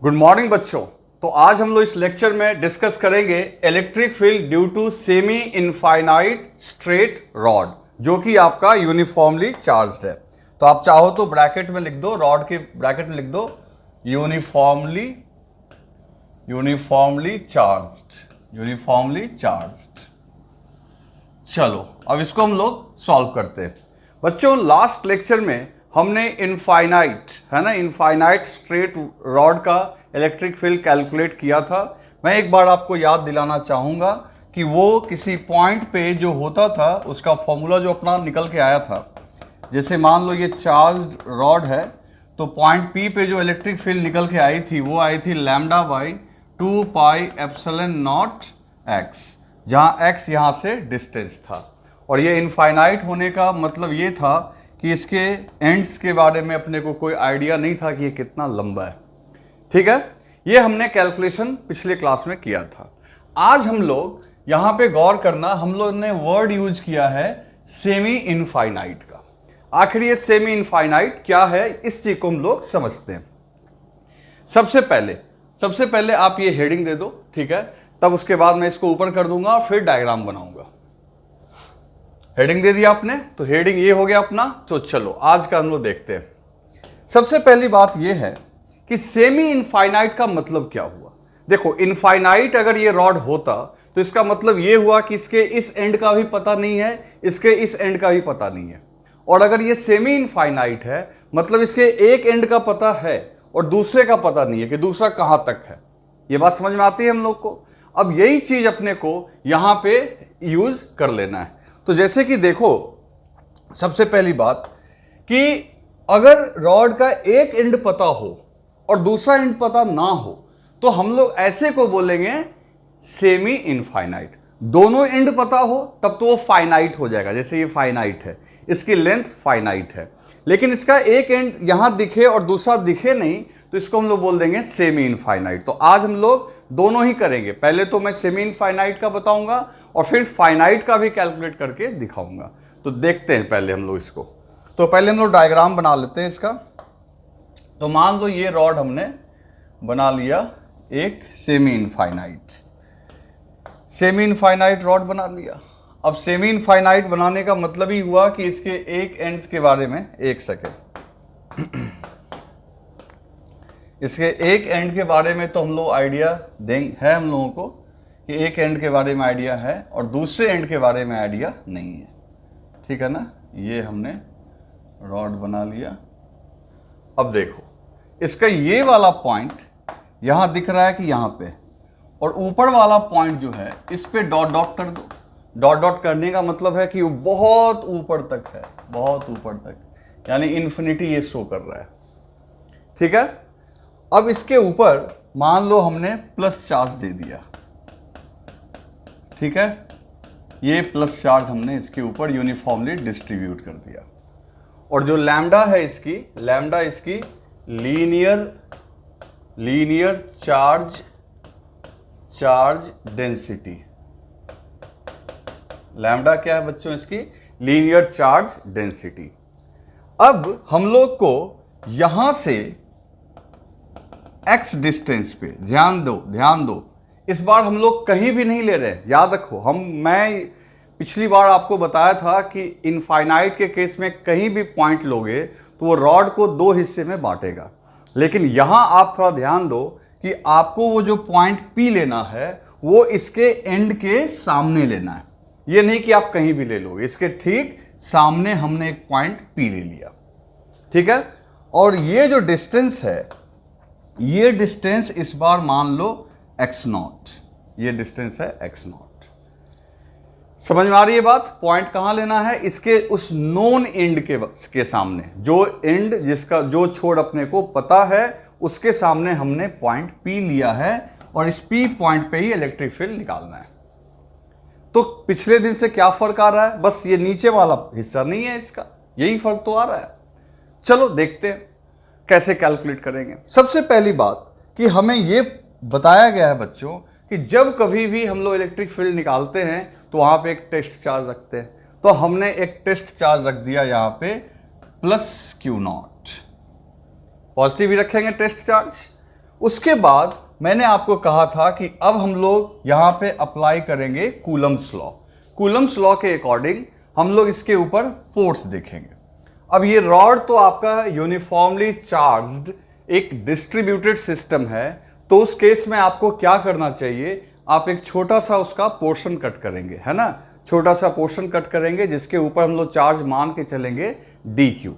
Good morning बच्चों। तो आज हम लोग इस लेक्चर में डिस्कस करेंगे electric field due to semi infinite straight rod, जो कि आपका यूनिफॉर्मली चार्ज्ड है। तो आप चाहो तो ब्रैकेट में लिख दो, रॉड के ब्रैकेट में लिख दो यूनिफॉर्मली चार्ज्ड। चलो अब इसको हम लोग सॉल्व करते हैं। बच्चों लास्ट लेक्चर में हमने इनफाइनाइट स्ट्रेट रॉड का इलेक्ट्रिक फील्ड कैलकुलेट किया था। मैं एक बार आपको याद दिलाना चाहूँगा कि वो किसी पॉइंट पे जो होता था उसका फॉर्मूला जो अपना निकल के आया था। जैसे मान लो ये चार्ज्ड रॉड है, तो पॉइंट P पे जो इलेक्ट्रिक फील्ड निकल के आई थी वो आई थी lambda by 2 pi epsilon not x, जहाँ x यहाँ से डिस्टेंस था। और ये इनफाइनाइट होने का मतलब ये था कि इसके एंड्स के बारे में अपने को कोई आइडिया नहीं था कि ये कितना लंबा है। ठीक है, ये हमने कैलकुलेशन पिछले क्लास में किया था। आज हम लोग यहाँ पे गौर करना, हम लोग ने वर्ड यूज किया है सेमी इनफाइनाइट का। आखिर ये सेमी इनफाइनाइट क्या है, इस चीज को हम लोग समझते हैं। सबसे पहले आप ये हेडिंग दे दो, ठीक है, तब उसके बाद मैं इसको ऊपर कर दूंगा और फिर डायग्राम बनाऊंगा। हेडिंग दे दिया आपने, तो हेडिंग ये हो गया अपना। तो चलो आज का हम लोग देखते हैं। सबसे पहली बात ये है कि सेमी इनफाइनाइट का मतलब क्या हुआ। देखो, इनफाइनाइट अगर ये रॉड होता तो इसका मतलब ये हुआ कि इसके इस एंड का भी पता नहीं है, इसके इस एंड का भी पता नहीं है। और अगर ये सेमी इनफाइनाइट है मतलब इसके एक एंड का पता है और दूसरे का पता नहीं है कि दूसरा कहां तक है। ये बात समझ में आती है हम लोग को। अब यही चीज अपने को यहां पे यूज कर लेना है। तो जैसे कि देखो, सबसे पहली बात कि अगर रॉड का एक एंड पता हो और दूसरा एंड पता ना हो तो हम लोग ऐसे को बोलेंगे सेमी इनफाइनाइट। दोनों एंड पता हो तब तो वो फाइनाइट हो जाएगा। जैसे ये फाइनाइट है, इसकी लेंथ फाइनाइट है, लेकिन इसका एक एंड यहां दिखे और दूसरा दिखे नहीं, तो इसको हम लोग बोल देंगे सेमी इनफाइनाइट। तो आज हम लोग दोनों ही करेंगे। पहले तो मैं सेमी इनफाइनाइट का बताऊंगा और फिर फाइनाइट का भी कैलकुलेट करके दिखाऊंगा। तो देखते हैं पहले हम लोग इसको। तो पहले हम लोग डायग्राम बना लेते हैं इसका। तो मान लो ये रॉड हमने बना लिया, एक सेमी इनफाइनाइट रॉड बना लिया। अब सेमी इनफाइनाइट बनाने का मतलब ही हुआ कि इसके एक एंड के बारे में, एक सेकेंड, इसके एक एंड के बारे में तो हम लोग आइडिया देंगे, है हम लोगों को कि एक एंड के बारे में आइडिया है और दूसरे एंड के बारे में आइडिया नहीं है। ठीक है ना, ये हमने रॉड बना लिया। अब देखो, इसका ये वाला पॉइंट यहां दिख रहा है कि यहां पे, और ऊपर वाला पॉइंट जो है इस पे डॉट डॉट कर दो। डॉट डॉट करने का मतलब है कि वो बहुत ऊपर तक है, बहुत ऊपर तक, यानी इन्फिनिटी ये शो कर रहा है। ठीक है, अब इसके ऊपर मान लो हमने प्लस चार्ज दे दिया। ठीक है, ये प्लस चार्ज हमने इसके ऊपर यूनिफॉर्मली डिस्ट्रीब्यूट कर दिया। और जो लैम्डा है इसकी, लैम्डा इसकी लीनियर चार्ज डेंसिटी। लैम्डा क्या है बच्चों, इसकी लीनियर चार्ज डेंसिटी। अब हम लोग को यहां से x डिस्टेंस पे ध्यान दो। इस बार हम लोग कहीं भी नहीं ले रहे, याद रखो। मैं पिछली बार आपको बताया था कि इनफाइनाइट के केस में कहीं भी पॉइंट लोगे तो वो रॉड को दो हिस्से में बांटेगा। लेकिन यहां आप थोड़ा ध्यान दो कि आपको वो जो पॉइंट P लेना है वो इसके एंड के सामने लेना है। ये नहीं कि आप कहीं भी ले लोगे, इसके ठीक सामने हमने एक पॉइंट P ले लिया। ठीक है, और ये जो डिस्टेंस है, ये डिस्टेंस इस बार मान लो x0, ये डिस्टेंस है x0। समझ में आ रही है बात। पॉइंट कहां लेना है, इसके उस नोन एंड के सामने, जो एंड जिसका जो छोर अपने को पता है उसके सामने हमने पॉइंट P लिया है और इस P पॉइंट पे ही इलेक्ट्रिक फील्ड निकालना है। तो पिछले दिन से क्या फर्क आ रहा है, बस ये नीचे वाला हिस्सा नहीं है इसका, यही फर्क तो आ रहा है। चलो देखते हैं कैसे कैलकुलेट करेंगे। सबसे पहली बात कि हमें ये बताया गया है बच्चों कि जब कभी भी हम लोग इलेक्ट्रिक फील्ड निकालते हैं तो वहां पे एक टेस्ट चार्ज रखते हैं। तो हमने एक टेस्ट चार्ज रख दिया यहां पे प्लस Q0। पॉजिटिव ही रखेंगे टेस्ट चार्ज, उसके बाद मैंने आपको कहा था कि अब हम लोग यहाँ पे अप्लाई करेंगे कूलम्स लॉ। कूलम्स लॉ के अकॉर्डिंग हम लोग इसके ऊपर फोर्स देखेंगे। अब ये रॉड तो आपका यूनिफॉर्मली चार्ज्ड एक डिस्ट्रीब्यूटेड सिस्टम है, तो उस केस में आपको क्या करना चाहिए, आप एक छोटा सा उसका पोर्शन कट करेंगे, है ना, छोटा सा पोर्शन कट करेंगे जिसके ऊपर हम लोग चार्ज मान के चलेंगे dq।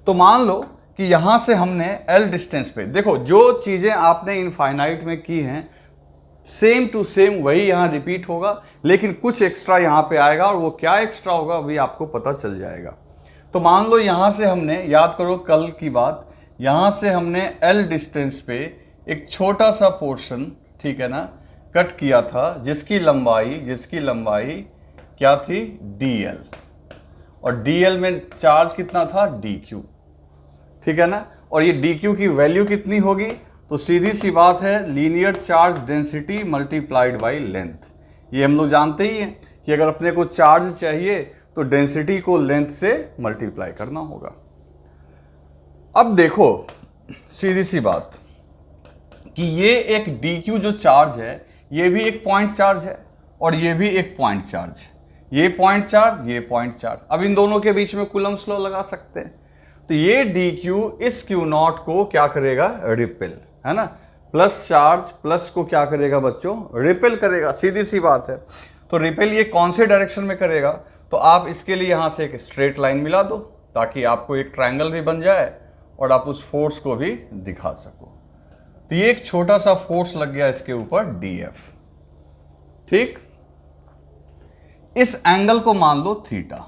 तो मान लो कि यहां से हमने L डिस्टेंस पे, देखो जो चीजें आपने इनफाइनाइट में की हैं सेम टू सेम वही यहां रिपीट होगा, लेकिन कुछ एक्स्ट्रा यहां पे आएगा, और वो क्या एक्स्ट्रा होगा अभी आपको पता चल जाएगा। तो मान लो यहां से हमने, याद करो कल की बात, यहां से हमने L डिस्टेंस पे एक छोटा सा पोर्शन, ठीक है ना, कट किया था जिसकी लंबाई क्या थी, dl, और dl में चार्ज कितना था, dq, ठीक है ना। और ये dq की वैल्यू कितनी होगी, तो सीधी सी बात है linear charge density multiplied by length. ये हम लोग जानते ही हैं कि अगर अपने को चार्ज चाहिए तो डेंसिटी को लेंथ से मल्टीप्लाई करना होगा। अब देखो सीधी सी बात कि ये एक dq जो चार्ज है ये भी एक पॉइंट चार्ज है और ये भी एक पॉइंट चार्ज है, ये पॉइंट चार्ज, ये पॉइंट चार्ज। अब इन दोनों के बीच में कूलम्स लॉ लगा सकते हैं। तो ये dq इस q नॉट को क्या करेगा, रिपेल, है ना, प्लस चार्ज प्लस को क्या करेगा बच्चों, रिपेल करेगा, सीधी सी बात है। तो रिपेल ये कौन से डायरेक्शन में करेगा, तो आप इसके लिए यहां से एक स्ट्रेट लाइन मिला दो ताकि आपको एक ट्रायंगल भी बन जाए और आप उस फोर्स को भी दिखा सको। तो ये एक छोटा सा फोर्स लग गया इसके ऊपर df, ठीक। इस एंगल को मान लो थीटा,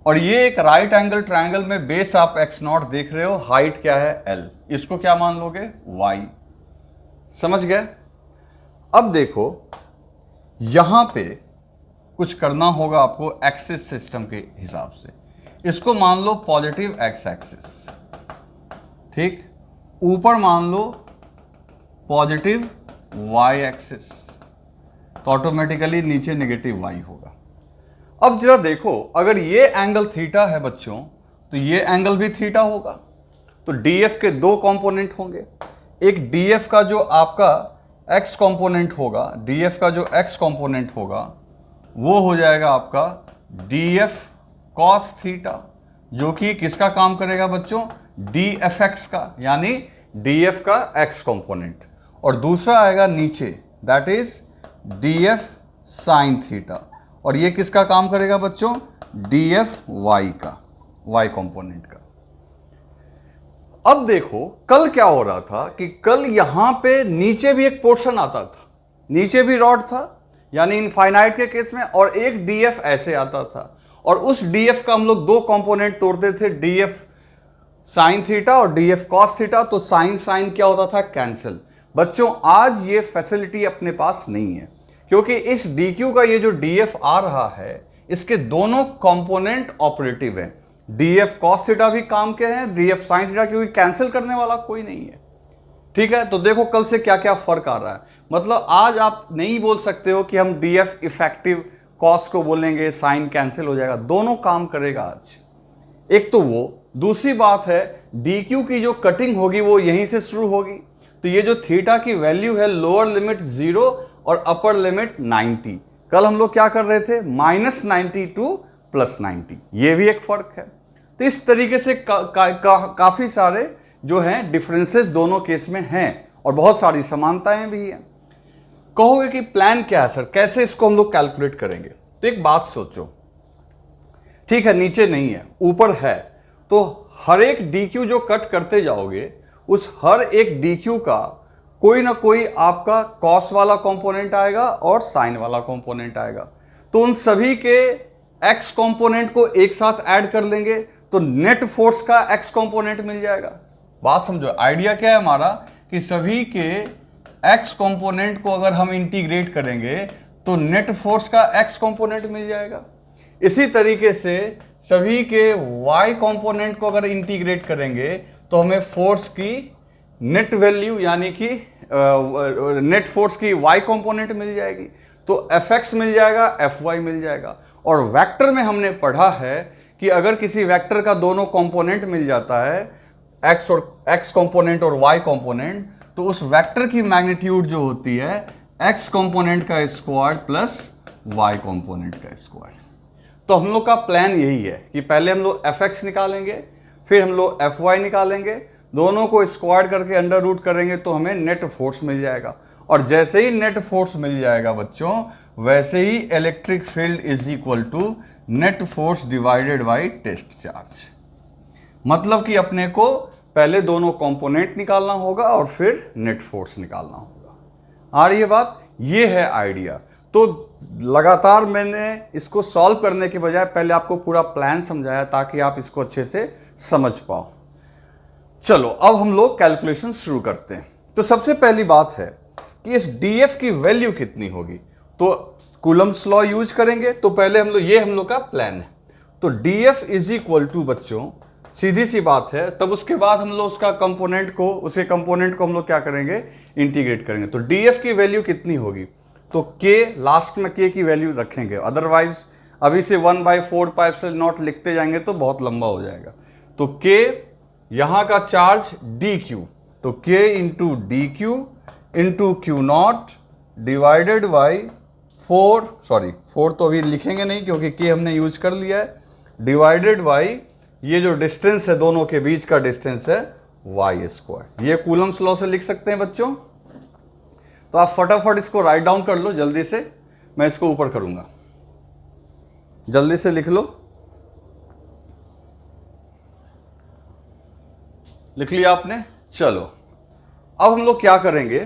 और ये एक राइट एंगल ट्रायंगल में बेस आप x0 देख रहे हो, हाइट क्या है l, इसको क्या मान लोगे, y। समझ गए। अब देखो यहां पे कुछ करना होगा आपको एक्सिस सिस्टम के हिसाब से, इसको मान लो पॉजिटिव x एक्सिस, ठीक, ऊपर मान लो पॉजिटिव y एक्सिस, तो ऑटोमेटिकली नीचे नेगेटिव y होगा। अब जरा देखो अगर ये एंगल थीटा है बच्चों तो ये एंगल भी थीटा होगा, तो df के दो कंपोनेंट होंगे, एक df का जो आपका x कंपोनेंट होगा, df का जो x कंपोनेंट होगा वो हो जाएगा आपका df cos थीटा, जो कि किसका काम करेगा बच्चों, dfx का, यानी df का x कंपोनेंट, और दूसरा आएगा नीचे that is df sin theta, और ये किसका काम करेगा बच्चों, df y का, y कंपोनेंट का। अब देखो कल क्या हो रहा था कि कल यहां पे नीचे भी एक पोर्शन आता था, नीचे भी रॉड था, यानी इनफाइनाइट के केस में, और एक df ऐसे आता था, और उस df का हम लोग दो कंपोनेंट तोड़ते थे, df sin थीटा और df cos थीटा। तो साइन साइन क्या होता था, कैंसिल। बच्चों आज ये फैसिलिटी अपने पास नहीं है, क्योंकि इस dq का ये जो df आ रहा है इसके दोनों कंपोनेंट ऑपरेटिव हैं, df cos थीटा भी काम के हैं, df sin थीटा, क्योंकि कैंसिल करने वाला कोई नहीं है, ठीक है। तो देखो कल से क्या क्या फर्क आ रहा है, मतलब आज आप नहीं बोल सकते हो कि हम df इफेक्टिव cos को बोलेंगे, साइन कैंसिल हो जाएगा, दोनों काम करेगा आज। एक तो वो, दूसरी बात है dq की जो कटिंग होगी वो यहीं से शुरू होगी, तो ये जो थीटा की वैल्यू है लोअर लिमिट 0 और अपर लिमिट 90, कल हम लोग क्या कर रहे थे, -90 टू +90, ये भी एक फर्क है। तो इस तरीके से काफी सारे जो हैं डिफरेंसेस दोनों केस में हैं और बहुत सारी समानताएं भी हैं। कहोगे कि प्लान क्या है सर, कैसे इसको हम लोग कैलकुलेट करेंगे, तो एक बात सोचो, ठीक है नीचे नहीं है ऊपर है, तो हर एक dq जो कट करते जाओगे उस हर एक dq का कोई ना कोई आपका cos वाला कंपोनेंट आएगा और sin वाला कंपोनेंट आएगा, तो उन सभी के x कंपोनेंट को एक साथ ऐड कर लेंगे तो नेट फोर्स का x कंपोनेंट मिल जाएगा। बात समझो, आइडिया क्या है हमारा कि सभी के x कंपोनेंट को अगर हम इंटीग्रेट करेंगे तो नेट फोर्स का x कंपोनेंट मिल जाएगा। इसी तरीके से सभी के y कंपोनेंट को अगर इंटीग्रेट करेंगे तो हमें फोर्स की नेट वैल्यू यानी कि नेट फोर्स की y कंपोनेंट मिल जाएगी, तो fx मिल जाएगा, fy मिल जाएगा। और वेक्टर में हमने पढ़ा है कि अगर किसी वेक्टर का दोनों कंपोनेंट मिल जाता है, एक्स और एक्स कंपोनेंट और वाई कंपोनेंट, तो उस वेक्टर की मैग्नीट्यूड जो होती है एक्स कंपोनेंट का स्क्वायर प्लस वाई कंपोनेंट का स्क्वायर। तो हम लोग का प्लान यही है कि पहले हम लोग एफ एक्स निकालेंगे, फिर हम लोग एफ वाई निकालेंगे, दोनों को स्क्वायर करके अंडर रूट करेंगे तो हमें नेट फोर्स मिल जाएगा। और जैसे ही नेट फोर्स मिल जाएगा बच्चों, वैसे ही electric field is equal to net force divided by test charge. मतलब कि अपने को पहले दोनों कंपोनेंट निकालना होगा और फिर नेट फोर्स निकालना होगा। आ रही है बात? ये है आइडिया। तो लगातार मैंने इसको सॉल्व करने के बजाय पहले आपको पूरा प्लान समझाया ताकि आप इसको अच्छे से समझ पाओ। चलो अब हम लोग कैलकुलेशन शुरू करते हैं। तो सबसे पहली बात है कि इस डीएफ की वैल्यू कितनी होगी। तो कूलम्स लॉ यूज करेंगे। तो पहले हम लोग का प्लान है। तो डीएफ इज इक्वल टू बच्चों, सीधी सी बात है, तब उसके बाद हम लोग उसके कंपोनेंट को हम लोग क्या करेंगे, इंटीग्रेट करेंगे। तो डीएफ की वैल्यू कितनी होगी, तो के लास्ट में के की वैल्यू रखेंगे, अदरवाइज अभी से 1/4 लिखते जाएंगे तो बहुत लंबा हो जाएगा। तो के यहाँ का चार्ज डी क्यू, तो के into D Q into Q not divided by 4 तो अभी लिखेंगे नहीं क्योंकि के हमने यूज कर लिया है, डिवाइडेड बाई ये जो डिस्टेंस है दोनों के बीच का डिस्टेंस है वाई स्क्वायर। ये कूलम्स लॉ से लिख सकते हैं बच्चों। तो आप फटाफट इसको राइट डाउन कर लो जल्दी से, मैं इसको ऊपर करूंगा, जल्दी से लिख लो। लिख लिया आपने? चलो अब हम लोग क्या करेंगे,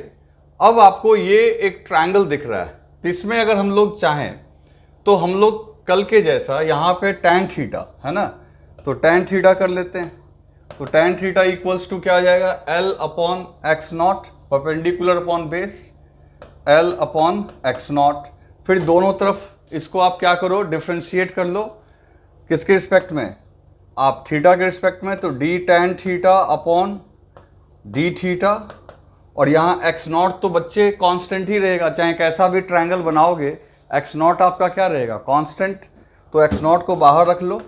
अब आपको ये एक ट्रायंगल दिख रहा है, तो इसमें अगर हम लोग चाहें तो हम लोग कल के जैसा यहाँ पे tan थीटा है ना, तो tan थीटा कर लेते हैं। तो tan थीटा इक्वल्स टू क्या आ जाएगा, L upon x not perpendicular upon base L upon x not. फिर दोनों तरफ इसको आप क्या करो, डिफ्रेंशिएट कर लो। किसके रिस्पेक्ट में, आप थीटा के रिस्पेक्ट में, तो d tan theta upon d theta. और यहाँ एक्स नॉट तो बच्चे कांस्टेंट ही रहेगा, चाहे कैसा भी ट्रायंगल बनाओगे एक्स नॉट आपका क्या रहेगा, कांस्टेंट। तो एक्स नॉट को बाहर रख लो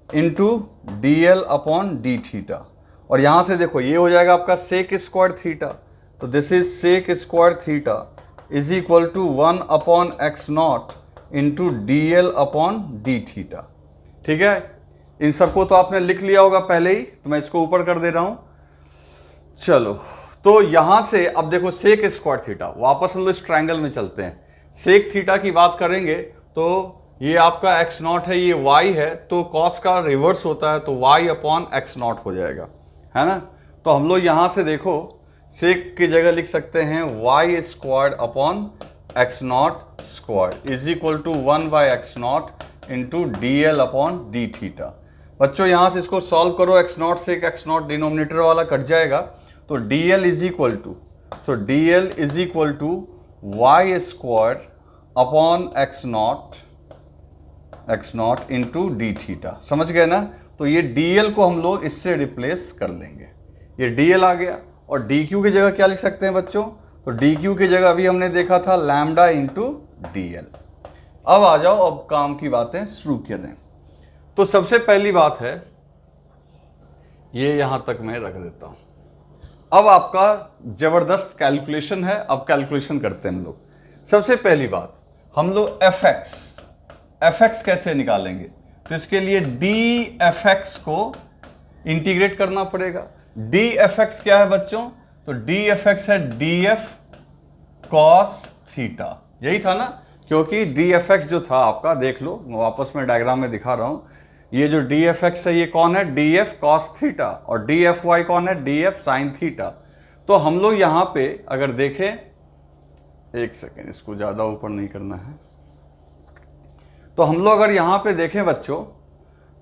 into D L upon D theta. और यहाँ से देखो ये हो जाएगा आपका सेक स्क्वायर थीटा, तो this is sec square theta is equal to 1 upon x naught into D L upon D theta. ठीक है, इन सबको तो आपने लिख लिया होगा पहले ही, तो मैं इसको ऊपर कर दे रहा हूँ। चलो तो यहाँ से अब देखो सेक स्क्वायर थीटा, वापस हम लोग इस ट्रायंगल में चलते हैं। सेक थीटा की बात करेंगे तो ये आपका एक्स नॉट है, ये वाई है, तो कॉस का रिवर्स होता है, तो वाई अपॉन एक्स नॉट हो जाएगा, है ना। तो हम लोग यहाँ से देखो सेक की जगह लिख सकते हैं Y square upon x naught square is equal to 1/x naught into D L upon D theta. बच्चों यहाँ से इसको सॉल्व करो, एक्स नॉट से एक्स नॉट डिनोमिनेटर वाला कट जाएगा, तो D L is equal to, so D L is equal to Y square upon x naught into D theta. समझ गए ना। तो ये डी एल को हम लोग इससे रिप्लेस कर लेंगे, ये डी एल आ गया। और डी क्यू की जगह क्या लिख सकते हैं बच्चों, तो डी क्यू की जगह अभी हमने देखा था लैम्डा इंटू डी एल। अब आ जाओ, अब काम की बातें शुरू करें। तो सबसे पहली बात है, ये यहां तक मैं रख देता हूं। अब आपका जबरदस्त कैलकुलेशन है, अब कैलकुलेशन करते हैं हम लोग। सबसे पहली बात, हम लोग एफ एक्स कैसे निकालेंगे, तो इसके लिए डी एफ एक्स को इंटीग्रेट करना पड़ेगा। डी एफ एक्स क्या है बच्चों, तो डी एफ एक्स है डी एफ कॉस थीटा, यही था ना। क्योंकि डी एफ एक्स जो था आपका, देख लो मैं वापस में डायग्राम में दिखा रहा हूं, ये जो डी एफ एक्स है ये कौन है, डी एफ कॉस थीटा, और डी एफ वाई कौन है, डी एफ साइन थीटा। तो हम लोग यहाँ पे अगर देखें, एक सेकेंड, इसको ज़्यादा ऊपर नहीं करना है, तो हम लोग अगर यहाँ पे देखें बच्चों,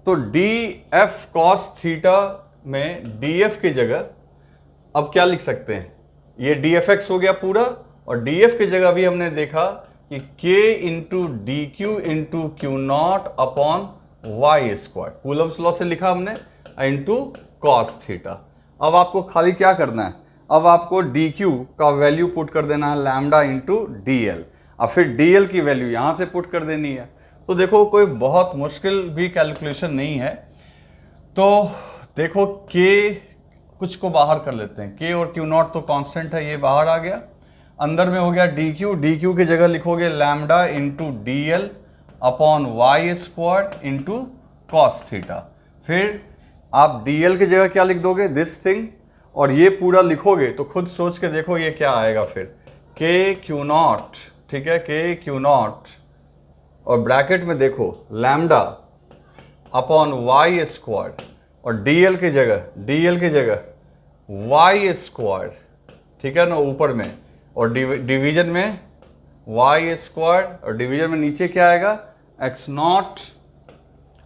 तो डी एफ कॉस थीटा में डी एफ की जगह अब क्या लिख सकते हैं, ये डी एफ एक्स हो गया पूरा, और डी एफ की जगह भी हमने देखा कि K into D Q into Q naught upon Y square, Coulomb's law से लिखा हमने, इंटू कॉस थीटा। अब आपको खाली क्या करना है, अब आपको डी क्यू का वैल्यू पुट कर देना है लैम्डा इंटू डी एल, और फिर डी एल की वैल्यू यहाँ से पुट कर देनी है। तो देखो कोई बहुत मुश्किल भी कैलकुलेशन नहीं है। तो देखो के कुछ को बाहर कर लेते हैं, k और Q0 तो कांस्टेंट है, ये बाहर आ गया। अंदर में हो गया dq, dq की जगह लिखोगे lambda into D L upon Y square into cos theta. फिर आप डी एल की जगह क्या लिख दोगे, दिस थिंग, और ये पूरा लिखोगे तो खुद सोच के देखो ये क्या आएगा फिर, के क्यू नॉट, ठीक है, के क्यू नॉट, और ब्रैकेट में देखो लैम्डा अपॉन वाई स्क्वायर, और डी एल की जगह वाई स्क्वायर, ठीक है ना, ऊपर में, और डिवीजन में वाई स्क्वायर, और डिवीजन में नीचे क्या आएगा, एक्स नॉट,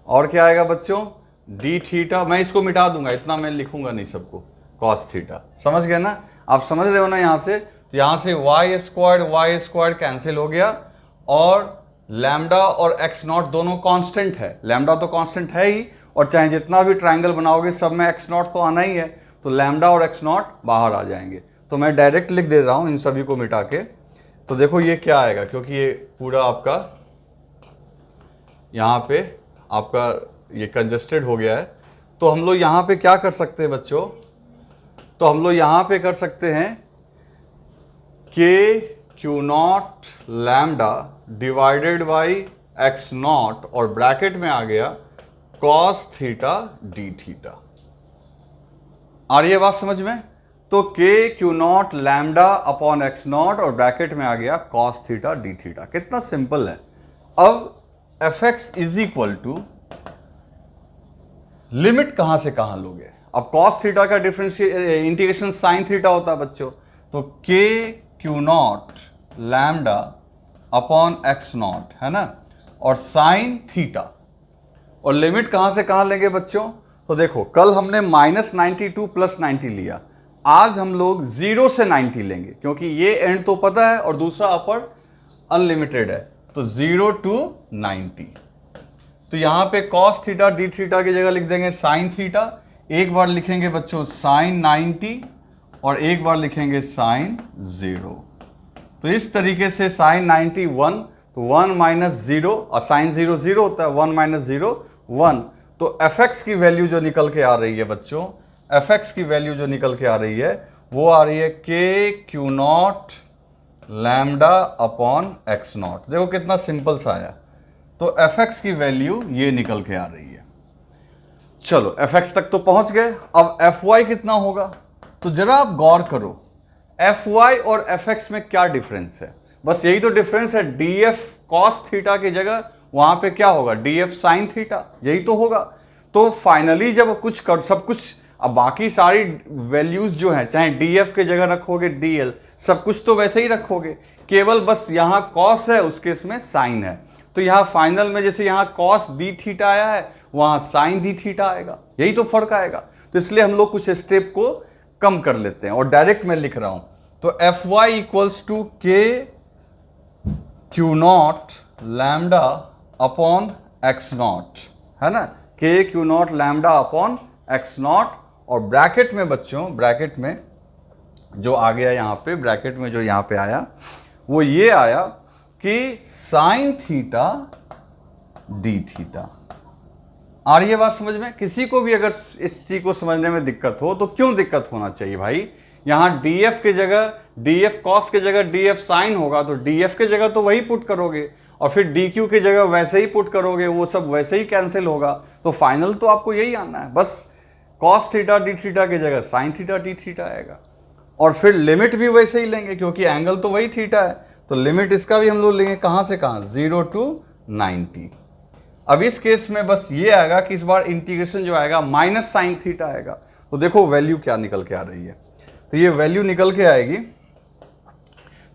और क्या आएगा बच्चों, डी थीटा। मैं इसको मिटा दूंगा, इतना मैं लिखूंगा नहीं सबको, कॉस थीटा। समझ गए ना, आप समझ रहे हो ना। यहाँ से तो यहाँ से वाई स्क्वायर कैंसिल हो गया, और लैम्डा और एक्स नॉट दोनों कांस्टेंट है, लैम्डा तो कांस्टेंट है ही, और चाहे जितना भी ट्रायंगल बनाओगे सब में एक्स नॉट तो आना ही है, तो लैम्डा और एक्स नॉट बाहर आ जाएंगे। तो मैं डायरेक्ट लिख दे रहा हूँ इन सभी को मिटा के। तो देखो ये क्या आएगा, क्योंकि ये पूरा आपका यहाँ पे आपका ये कंजस्टेड हो गया है, तो हम लोग यहाँ पे क्या कर सकते हैं बच्चों, तो हम लोग यहाँ पे कर सकते हैं K Q naught lambda divided by X naught, और ब्रैकेट में आ गया कॉस थीटा डी थीटा। आ रही है बात समझ में। तो K Q naught lambda upon x naught, और ब्रैकेट में आ गया कॉस थीटा डी थीटा। कितना सिंपल है। अब F X is equal to, limit कहां से कहां लोगे, अब कॉस थीटा का इंटीग्रेशन साइन थीटा होता है बच्चों, तो K Q naught lambda upon x not, है ना, और साइन थीटा, और लिमिट कहां से कहां लेंगे बच्चों, तो देखो कल हमने -92 + 90 लिया, आज हम लोग 0 से 90 लेंगे, क्योंकि ये एंड तो पता है और दूसरा अपर अनलिमिटेड है, तो 0 to 90। तो यहां पे कॉस थीटा डी थीटा की जगह लिख देंगे साइन थीटा, एक बार लिखेंगे बच्चों साइन 90 और एक बार लिखेंगे साइन 0। तो इस तरीके से साइन 90 1, तो 1 - 0, और साइन 0 0 होता है, 1 - 0 1। तो एफ एक्स की वैल्यू जो निकल के आ रही है बच्चों, एफ एक्स की वैल्यू जो निकल के आ रही है वो आ रही है के Q naught lambda upon x not. देखो कितना सिंपल सा आया। तो एफ एक्स की वैल्यू ये निकल के आ रही है। चलो एफ एक्स तक तो पहुंच गए, अब एफ वाई कितना होगा, तो जरा आप गौर करो एफ वाई और एफ एक्स में क्या डिफरेंस है। बस यही तो डिफरेंस है, डी एफ कॉस थीटा की जगह वहां पे क्या होगा, डी एफ साइन थीटा, यही तो होगा। तो फाइनली जब कुछ कर सब कुछ, अब बाकी सारी वैल्यूज जो हैं, चाहे डी एफ की जगह रखोगे डी एल, सब कुछ तो वैसे ही रखोगे, केवल बस यहाँ कॉस है उसके इसमें साइन है। तो यहाँ फाइनल में जैसे यहाँ कॉस डी थीटा आया है, वहाँ साइन डी थीटा आएगा, यही तो फर्क आएगा। तो इसलिए हम लोग कुछ स्टेप को कम कर लेते हैं और डायरेक्ट मैं लिख रहा हूँ। तो एफ वाई इक्वल्स टू के Q naught lambda upon x not, है ना, के Q naught lambda upon x naught, और ब्रैकेट में बच्चों, ब्रैकेट में जो आ गया यहाँ पे, ब्रैकेट में जो यहाँ पे आया वो ये आया कि साइन थीटा डी थीटा। आ रही है बात समझ में। किसी को भी अगर इस चीज को समझने में दिक्कत हो तो क्यों दिक्कत होना चाहिए भाई, यहाँ डी एफ की जगह डी एफ कॉस की जगह डी एफ साइन होगा, तो डी एफ की जगह तो वही पुट करोगे, और फिर डी क्यू की जगह वैसे ही पुट करोगे, वो सब वैसे ही कैंसिल होगा। तो फाइनल तो आपको यही आना है, बस कॉस थीटा डी थीटा की जगह साइन थीटा डी थीटा आएगा, और फिर लिमिट भी वैसे ही लेंगे क्योंकि एंगल तो वही थीटा है। तो लिमिट इसका भी हम लोग लेंगे कहाँ से कहाँ, 0 to 90। अब इस केस में बस ये आएगा कि इस बार इंटीग्रेशन जो आएगा माइनस साइन थीटा आएगा। तो देखो वैल्यू क्या निकल के आ रही है, तो ये वैल्यू निकल के आएगी,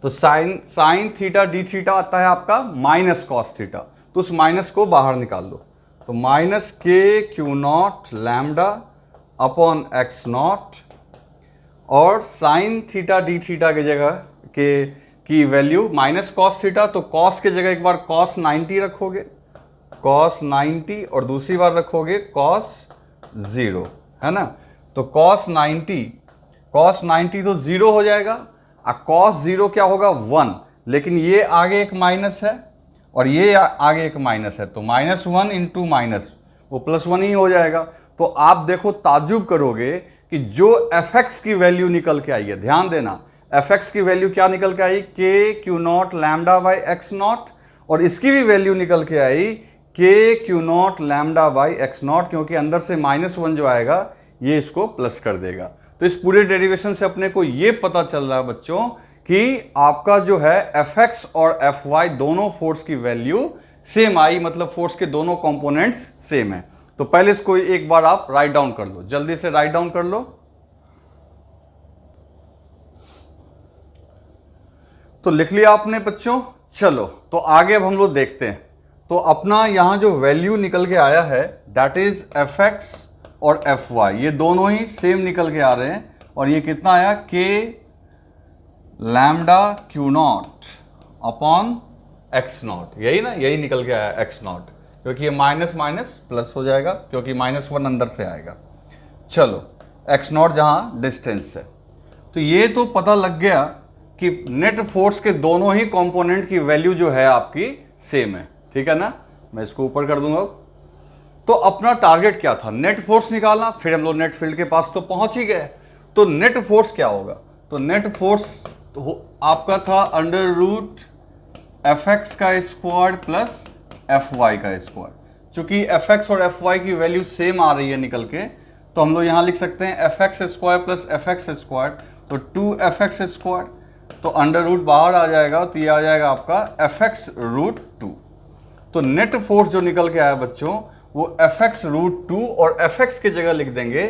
तो साइन थीटा डी थीटा आता है आपका माइनस कॉस थीटा, तो उस माइनस को बाहर निकाल दो, तो माइनस के Q naught lambda upon x naught, और साइन थीटा डी थीटा की जगह की वैल्यू माइनस कॉस थीटा, तो कॉस की जगह एक बार कॉस 90 रखोगे, कॉस 90, और दूसरी बार रखोगे कॉस 0, है ना। तो कॉस 90 तो 0 हो जाएगा, और कॉस 0 क्या होगा 1, लेकिन ये आगे एक माइनस है और ये आगे एक माइनस है, तो -1 × माइनस वो +1 ही हो जाएगा। तो आप देखो ताज्जुब करोगे कि जो Fx की वैल्यू निकल के आई है, ध्यान देना, Fx की वैल्यू क्या निकल के आई, के Q naught lambda by X naught, और इसकी भी वैल्यू निकल के आई के Q naught lambda by X not, क्योंकि अंदर से -1 जो आएगा ये इसको प्लस कर देगा। तो इस पूरे डेरिवेशन से अपने को ये पता चल रहा है बच्चों कि आपका जो है Fx और Fy दोनों फोर्स की वैल्यू सेम आई, मतलब फोर्स के दोनों कंपोनेंट्स सेम है। तो पहले इसको एक बार आप राइट डाउन कर लो, जल्दी से राइट डाउन कर लो। तो लिख लिया आपने बच्चों। चलो तो आगे अब हम लोग देखते हैं। तो अपना यहां जो वैल्यू निकल के आया है दैट इज Fx और Fy, ये दोनों ही सेम निकल के आ रहे हैं, और ये कितना आया, के lambda Q naught upon x not, यही ना, यही निकल के आया एक्स नॉट, क्योंकि ये माइनस माइनस प्लस हो जाएगा, क्योंकि -1 अंदर से आएगा। चलो एक्स नॉट जहां डिस्टेंस है, तो ये तो पता लग गया कि नेट फोर्स के दोनों ही कंपोनेंट की वैल्यू जो है आपकी सेम है, ठीक है ना। मैं इसको ऊपर कर दूंगा। तो अपना टारगेट क्या था, नेट फोर्स निकालना। फिर हम लोग नेट फील्ड के पास तो पहुंच ही गए। तो नेट फोर्स क्या होगा, तो नेट फोर्स आपका था अंडर रूट Fx का स्क्वायर प्लस Fy का स्क्वायर। चूंकि Fx और Fy की वैल्यू सेम आ रही है निकल के, तो हम लोग यहां लिख सकते हैं Fx square plus Fx square, तो 2Fx स्क्वायर, तो अंडर रूट बाहर आ जाएगा, तो ये आ जाएगा आपका Fx रूट 2। तो नेट फोर्स जो निकल के आया बच्चों वो Fx रूट 2, और Fx की जगह लिख देंगे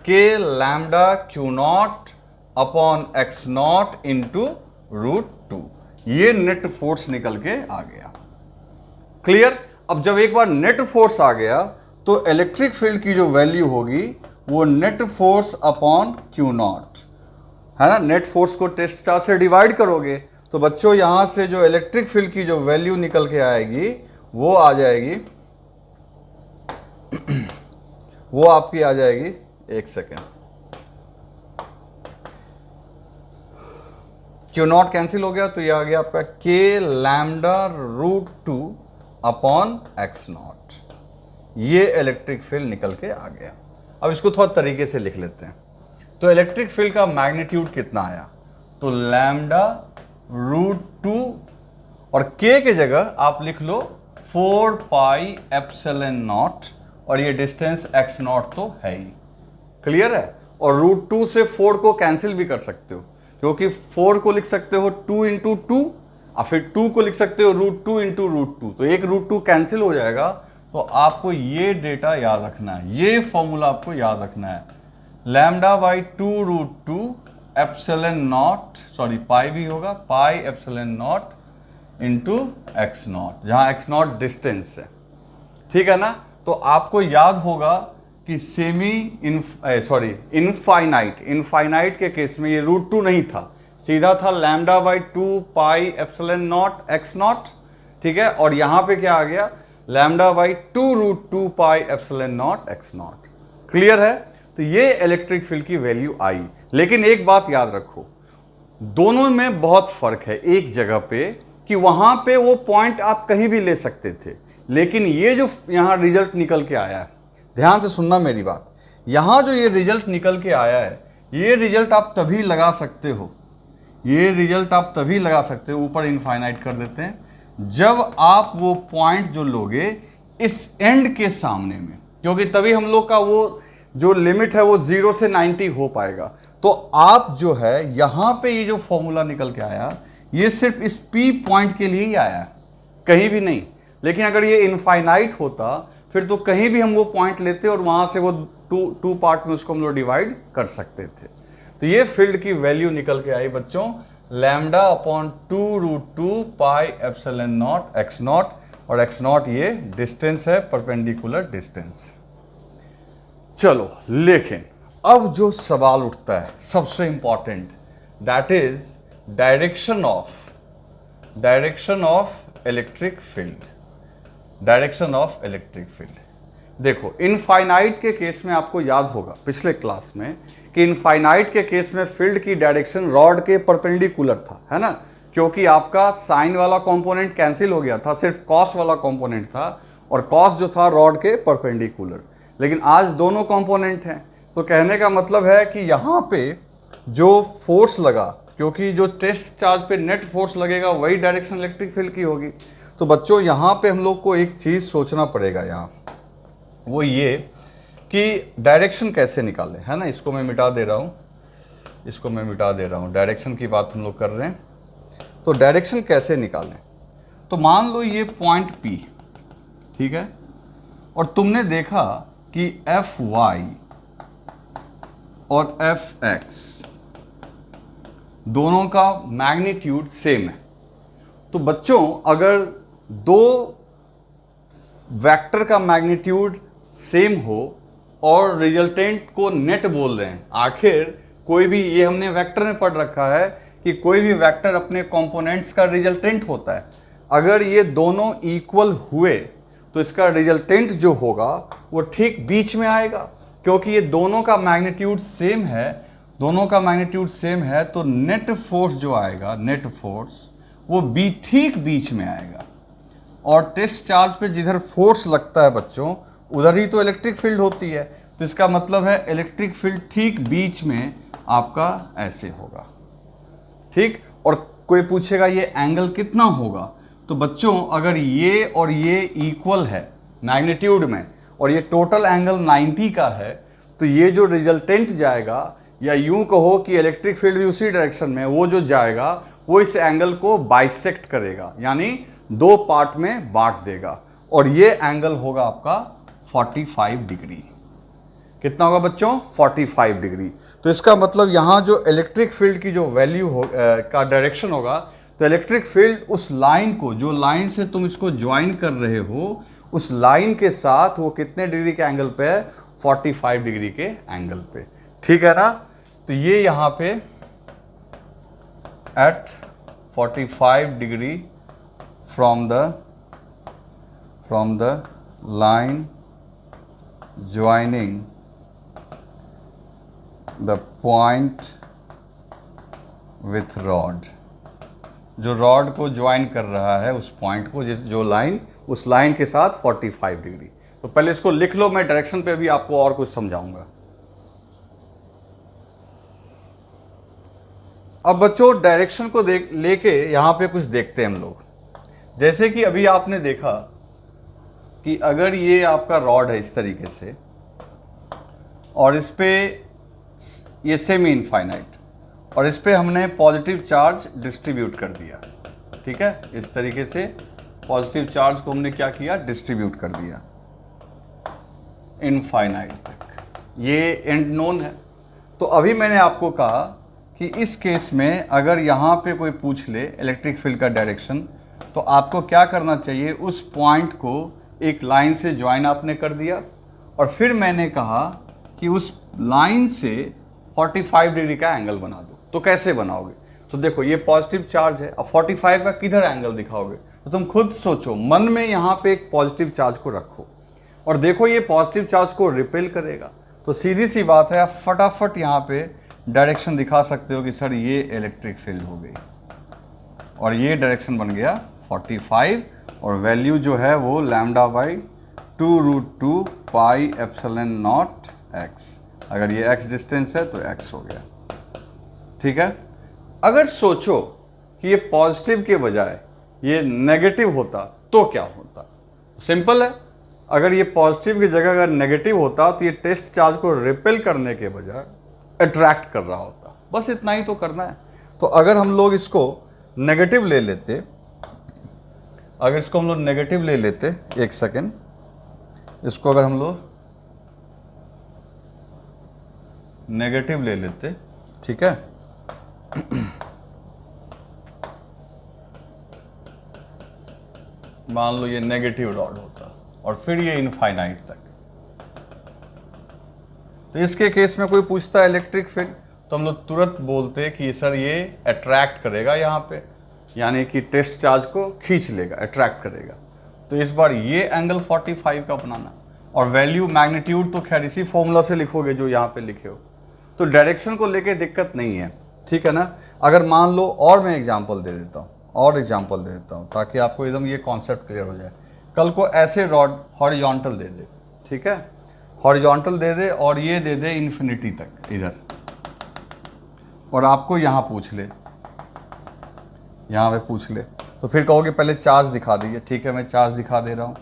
K lambda Q naught upon x naught into root 2। ये नेट फोर्स निकल के आ गया। क्लियर। अब जब एक बार नेट फोर्स आ गया तो इलेक्ट्रिक फील्ड की जो वैल्यू होगी वो net force upon Q not है ना। नेट फोर्स को टेस्ट चार्ज से डिवाइड करोगे तो बच्चों यहां से जो इलेक्ट्रिक फील्ड की जो वैल्यू निकल के आएगी वो आ जाएगी वो आपकी आ जाएगी, एक सेकेंड, क्यू नॉट कैंसिल हो गया तो ये आ गया आपका K lambda root 2 upon x naught. ये इलेक्ट्रिक फील्ड निकल के आ गया। अब इसको थोड़ा तरीके से लिख लेते हैं। तो इलेक्ट्रिक फील्ड का मैग्नीट्यूड कितना आया, तो लैम्डा रूट 2, और के की जगह आप लिख लो 4 पाई एप्सिलॉन नॉट, और ये डिस्टेंस एक्स नॉट तो है ही। क्लियर है। और रूट 2 से 4 को कैंसिल भी कर सकते हो, क्योंकि 4 को लिख सकते हो 2 इंटू 2, और फिर 2 को लिख सकते हो रूट 2 इंटू रूट 2, तो एक रूट 2 कैंसिल हो जाएगा। तो आपको ये डेटा याद रखना है, ये फॉर्मूला आपको याद रखना है, lambda by 2 root 2 epsilon naught, sorry pi भी होगा, pi epsilon naught into X naught, जहां एक्स नॉट डिस्टेंस है, ठीक है ना। तो आपको याद होगा कि इनफाइनाइट के केस में ये रूट 2 नहीं था, सीधा था lambda by 2 pi epsilon naught X naught, ठीक है। और यहां पे क्या आ गया, lambda by 2 root 2 pi epsilon naught X naught. Clear है। तो ये इलेक्ट्रिक फील्ड की वैल्यू आई। लेकिन एक बात याद रखो, दोनों में बहुत फर्क है एक जगह पे, कि वहां पे वो पॉइंट आप कहीं भी ले सकते थे, लेकिन ये जो यहां रिजल्ट निकल के आया है, ध्यान से सुनना मेरी बात, यहां जो ये रिजल्ट निकल के आया है, ये रिजल्ट आप तभी लगा सकते हो, ये रिजल्ट आप तभी लगा सकते हो, ऊपर इनफाइनाइट कर देते हैं, जब आप वो पॉइंट जो लोगे इस एंड के सामने में, क्योंकि तभी हम लोग का वो जो लिमिट है वो 0 से 90 हो पाएगा। तो आप जो है यहां पे ये जो फॉर्मूला निकल के आया, ये सिर्फ इस P पॉइंट के लिए ही आया है, कहीं भी नहीं। लेकिन अगर ये इनफाइनाइट होता फिर तो कहीं भी हम वो पॉइंट लेते और वहां से वो टू पार्ट में उसको हम लोग डिवाइड कर सकते थे। तो ये फील्ड की वैल्यू निकल के आई बच्चों, lambda upon 2 root 2 pi epsilon naught X naught, और एक्स नॉट ये डिस्टेंस है, परपेंडिकुलर डिस्टेंस। चलो, लेकिन अब जो सवाल उठता है सबसे important, that is direction of electric field. Direction of electric field देखो, इनफाइनाइट के केस में आपको याद होगा पिछले क्लास में कि इनफाइनाइट के केस में फील्ड की डायरेक्शन रॉड के परपेंडिकुलर था, है ना, क्योंकि आपका साइन वाला कंपोनेंट कैंसिल हो गया था, सिर्फ कॉस वाला कंपोनेंट था, और कॉस जो था रॉड के परपेंडिकुलर। लेकिन आज दोनों कंपोनेंट हैं, तो कहने का मतलब है कि यहाँ पे जो फोर्स लगा, क्योंकि जो टेस्ट चार्ज पे नेट फोर्स लगेगा वही डायरेक्शन इलेक्ट्रिक फील्ड की होगी। तो बच्चों यहाँ पे हम लोग को एक चीज़ सोचना पड़ेगा यहाँ, वो ये कि डायरेक्शन कैसे निकालें, है ना। इसको मैं मिटा दे रहा हूँ, इसको मैं मिटा दे रहा हूँ, डायरेक्शन की बात हम लोग कर रहे हैं। तो डायरेक्शन कैसे निकालें, तो मान लो ये पॉइंट P, ठीक है, और तुमने देखा कि Fy और Fx दोनों का मैग्नीट्यूड सेम है। तो बच्चों अगर दो वेक्टर का मैग्नीट्यूड सेम हो और रिजल्टेंट को नेट बोल रहे हैं, आखिर कोई भी, ये हमने वेक्टर में पढ़ रखा है कि कोई भी वेक्टर अपने कंपोनेंट्स का रिजल्टेंट होता है। अगर ये दोनों इक्वल हुए तो इसका रिजल्टेंट जो होगा वो ठीक बीच में आएगा, क्योंकि ये दोनों का मैग्नीट्यूड सेम है, दोनों का मैग्नीट्यूड सेम है। तो नेट फोर्स जो आएगा, नेट फोर्स वो ठीक बीच में आएगा। और टेस्ट चार्ज पे जिधर फोर्स लगता है बच्चों, उधर ही तो इलेक्ट्रिक फील्ड होती है। तो इसका मतलब है इलेक्ट्रिक फील्ड ठीक बीच में आपका ऐसे होगा, ठीक। और कोई पूछेगा ये एंगल कितना होगा, तो बच्चों अगर ये और ये इक्वल है मैग्नीट्यूड में और ये टोटल एंगल 90 का है, तो ये जो रिजल्टेंट जाएगा, या यूं कहो कि इलेक्ट्रिक फील्ड भी उसी डायरेक्शन में, वो जो जाएगा वो इस एंगल को बाइसेक्ट करेगा, यानी दो पार्ट में बांट देगा, और ये एंगल होगा आपका 45 डिग्री। कितना होगा बच्चों? 45 डिग्री। तो इसका मतलब यहाँ जो इलेक्ट्रिक फील्ड की जो वैल्यू हो का डायरेक्शन होगा, तो इलेक्ट्रिक फील्ड उस लाइन को, जो लाइन से तुम इसको ज्वाइन कर रहे हो, उस लाइन के साथ वो कितने डिग्री के एंगल पे है? 45 डिग्री के एंगल पे, ठीक है ना। तो ये यहाँ पे at 45 degree from the line joining the point with rod, जो रॉड को ज्वाइन कर रहा है उस पॉइंट को, जो लाइन, उस लाइन के साथ 45 डिग्री। तो पहले इसको लिख लो, मैं डायरेक्शन पे भी आपको और कुछ समझाऊंगा। अब बच्चों डायरेक्शन को लेके यहाँ पे कुछ देखते हैं हम लोग। जैसे कि अभी आपने देखा कि अगर ये आपका रॉड है इस तरीके से, और इस पे ये सेमी इनफाइनाइट, और इस पे हमने पॉजिटिव चार्ज डिस्ट्रीब्यूट कर दिया, ठीक है। इस तरीके से पॉजिटिव चार्ज को हमने क्या किया? डिस्ट्रीब्यूट कर दिया इनफाइनाइट तक। ये एंड नोन है। तो अभी मैंने आपको कहा कि इस केस में अगर यहाँ पे कोई पूछ ले इलेक्ट्रिक फील्ड का डायरेक्शन, तो आपको क्या करना चाहिए? उस पॉइंट को एक लाइन से ज्वाइन आपने कर दिया, और फिर मैंने कहा कि उस लाइन से 45 डिग्री का एंगल बना दो। तो कैसे बनाओगे? तो देखो ये पॉजिटिव चार्ज है, अब 45 का किधर एंगल दिखाओगे? तो तुम खुद सोचो, मन में यहाँ पे एक पॉजिटिव चार्ज को रखो और देखो ये पॉजिटिव चार्ज को रिपेल करेगा। तो सीधी सी बात है, आप फटाफट यहाँ पे डायरेक्शन दिखा सकते हो कि सर ये इलेक्ट्रिक फील्ड हो गई, और ये डायरेक्शन बन गया 45, और वैल्यू जो है वो λ/2√2 पाई एप्सिलॉन नॉट x। अगर ये x डिस्टेंस है तो x हो गया, ठीक है। अगर सोचो कि ये पॉजिटिव के बजाय ये नेगेटिव होता तो क्या होता? सिंपल है, अगर ये पॉजिटिव की जगह अगर नेगेटिव होता तो ये टेस्ट चार्ज को रिपेल करने के बजाय अट्रैक्ट कर रहा होता। बस इतना ही तो करना है। तो अगर हम लोग इसको नेगेटिव ले लेते, अगर इसको हम लोग नेगेटिव ले लेते, एक सेकेंड, इसको अगर हम लोग नेगेटिव ले लेते, ठीक है, मान लो ये नेगेटिव रॉड होता और फिर ये इनफाइनाइट तक, तो इसके केस में कोई पूछता है इलेक्ट्रिक फील्ड, तो हम लोग तुरंत बोलते कि सर ये अट्रैक्ट करेगा यहाँ पे, यानी कि टेस्ट चार्ज को खींच लेगा, अट्रैक्ट करेगा। तो इस बार ये एंगल 45 का बनाना, और वैल्यू मैग्नीट्यूड तो खैर इसी फॉर्मूला से लिखोगे जो यहाँ पे लिखे हो। तो डायरेक्शन को लेके दिक्कत नहीं है, ठीक है ना। अगर मान लो, और मैं एग्जांपल दे देता हूँ, और एग्जांपल दे देता हूँ ताकि आपको एकदम ये कॉन्सेप्ट क्लियर हो जाए। कल को ऐसे रॉड हॉरिजॉन्टल दे दे, ठीक है, हॉरिजॉन्टल दे दे और ये दे दे इन्फिनिटी तक इधर, और आपको यहाँ पूछ ले, यहाँ पे पूछ ले, तो फिर कहोगे पहले चार्ज दिखा दीजिए। ठीक है, मैं चार्ज दिखा दे रहा हूँ।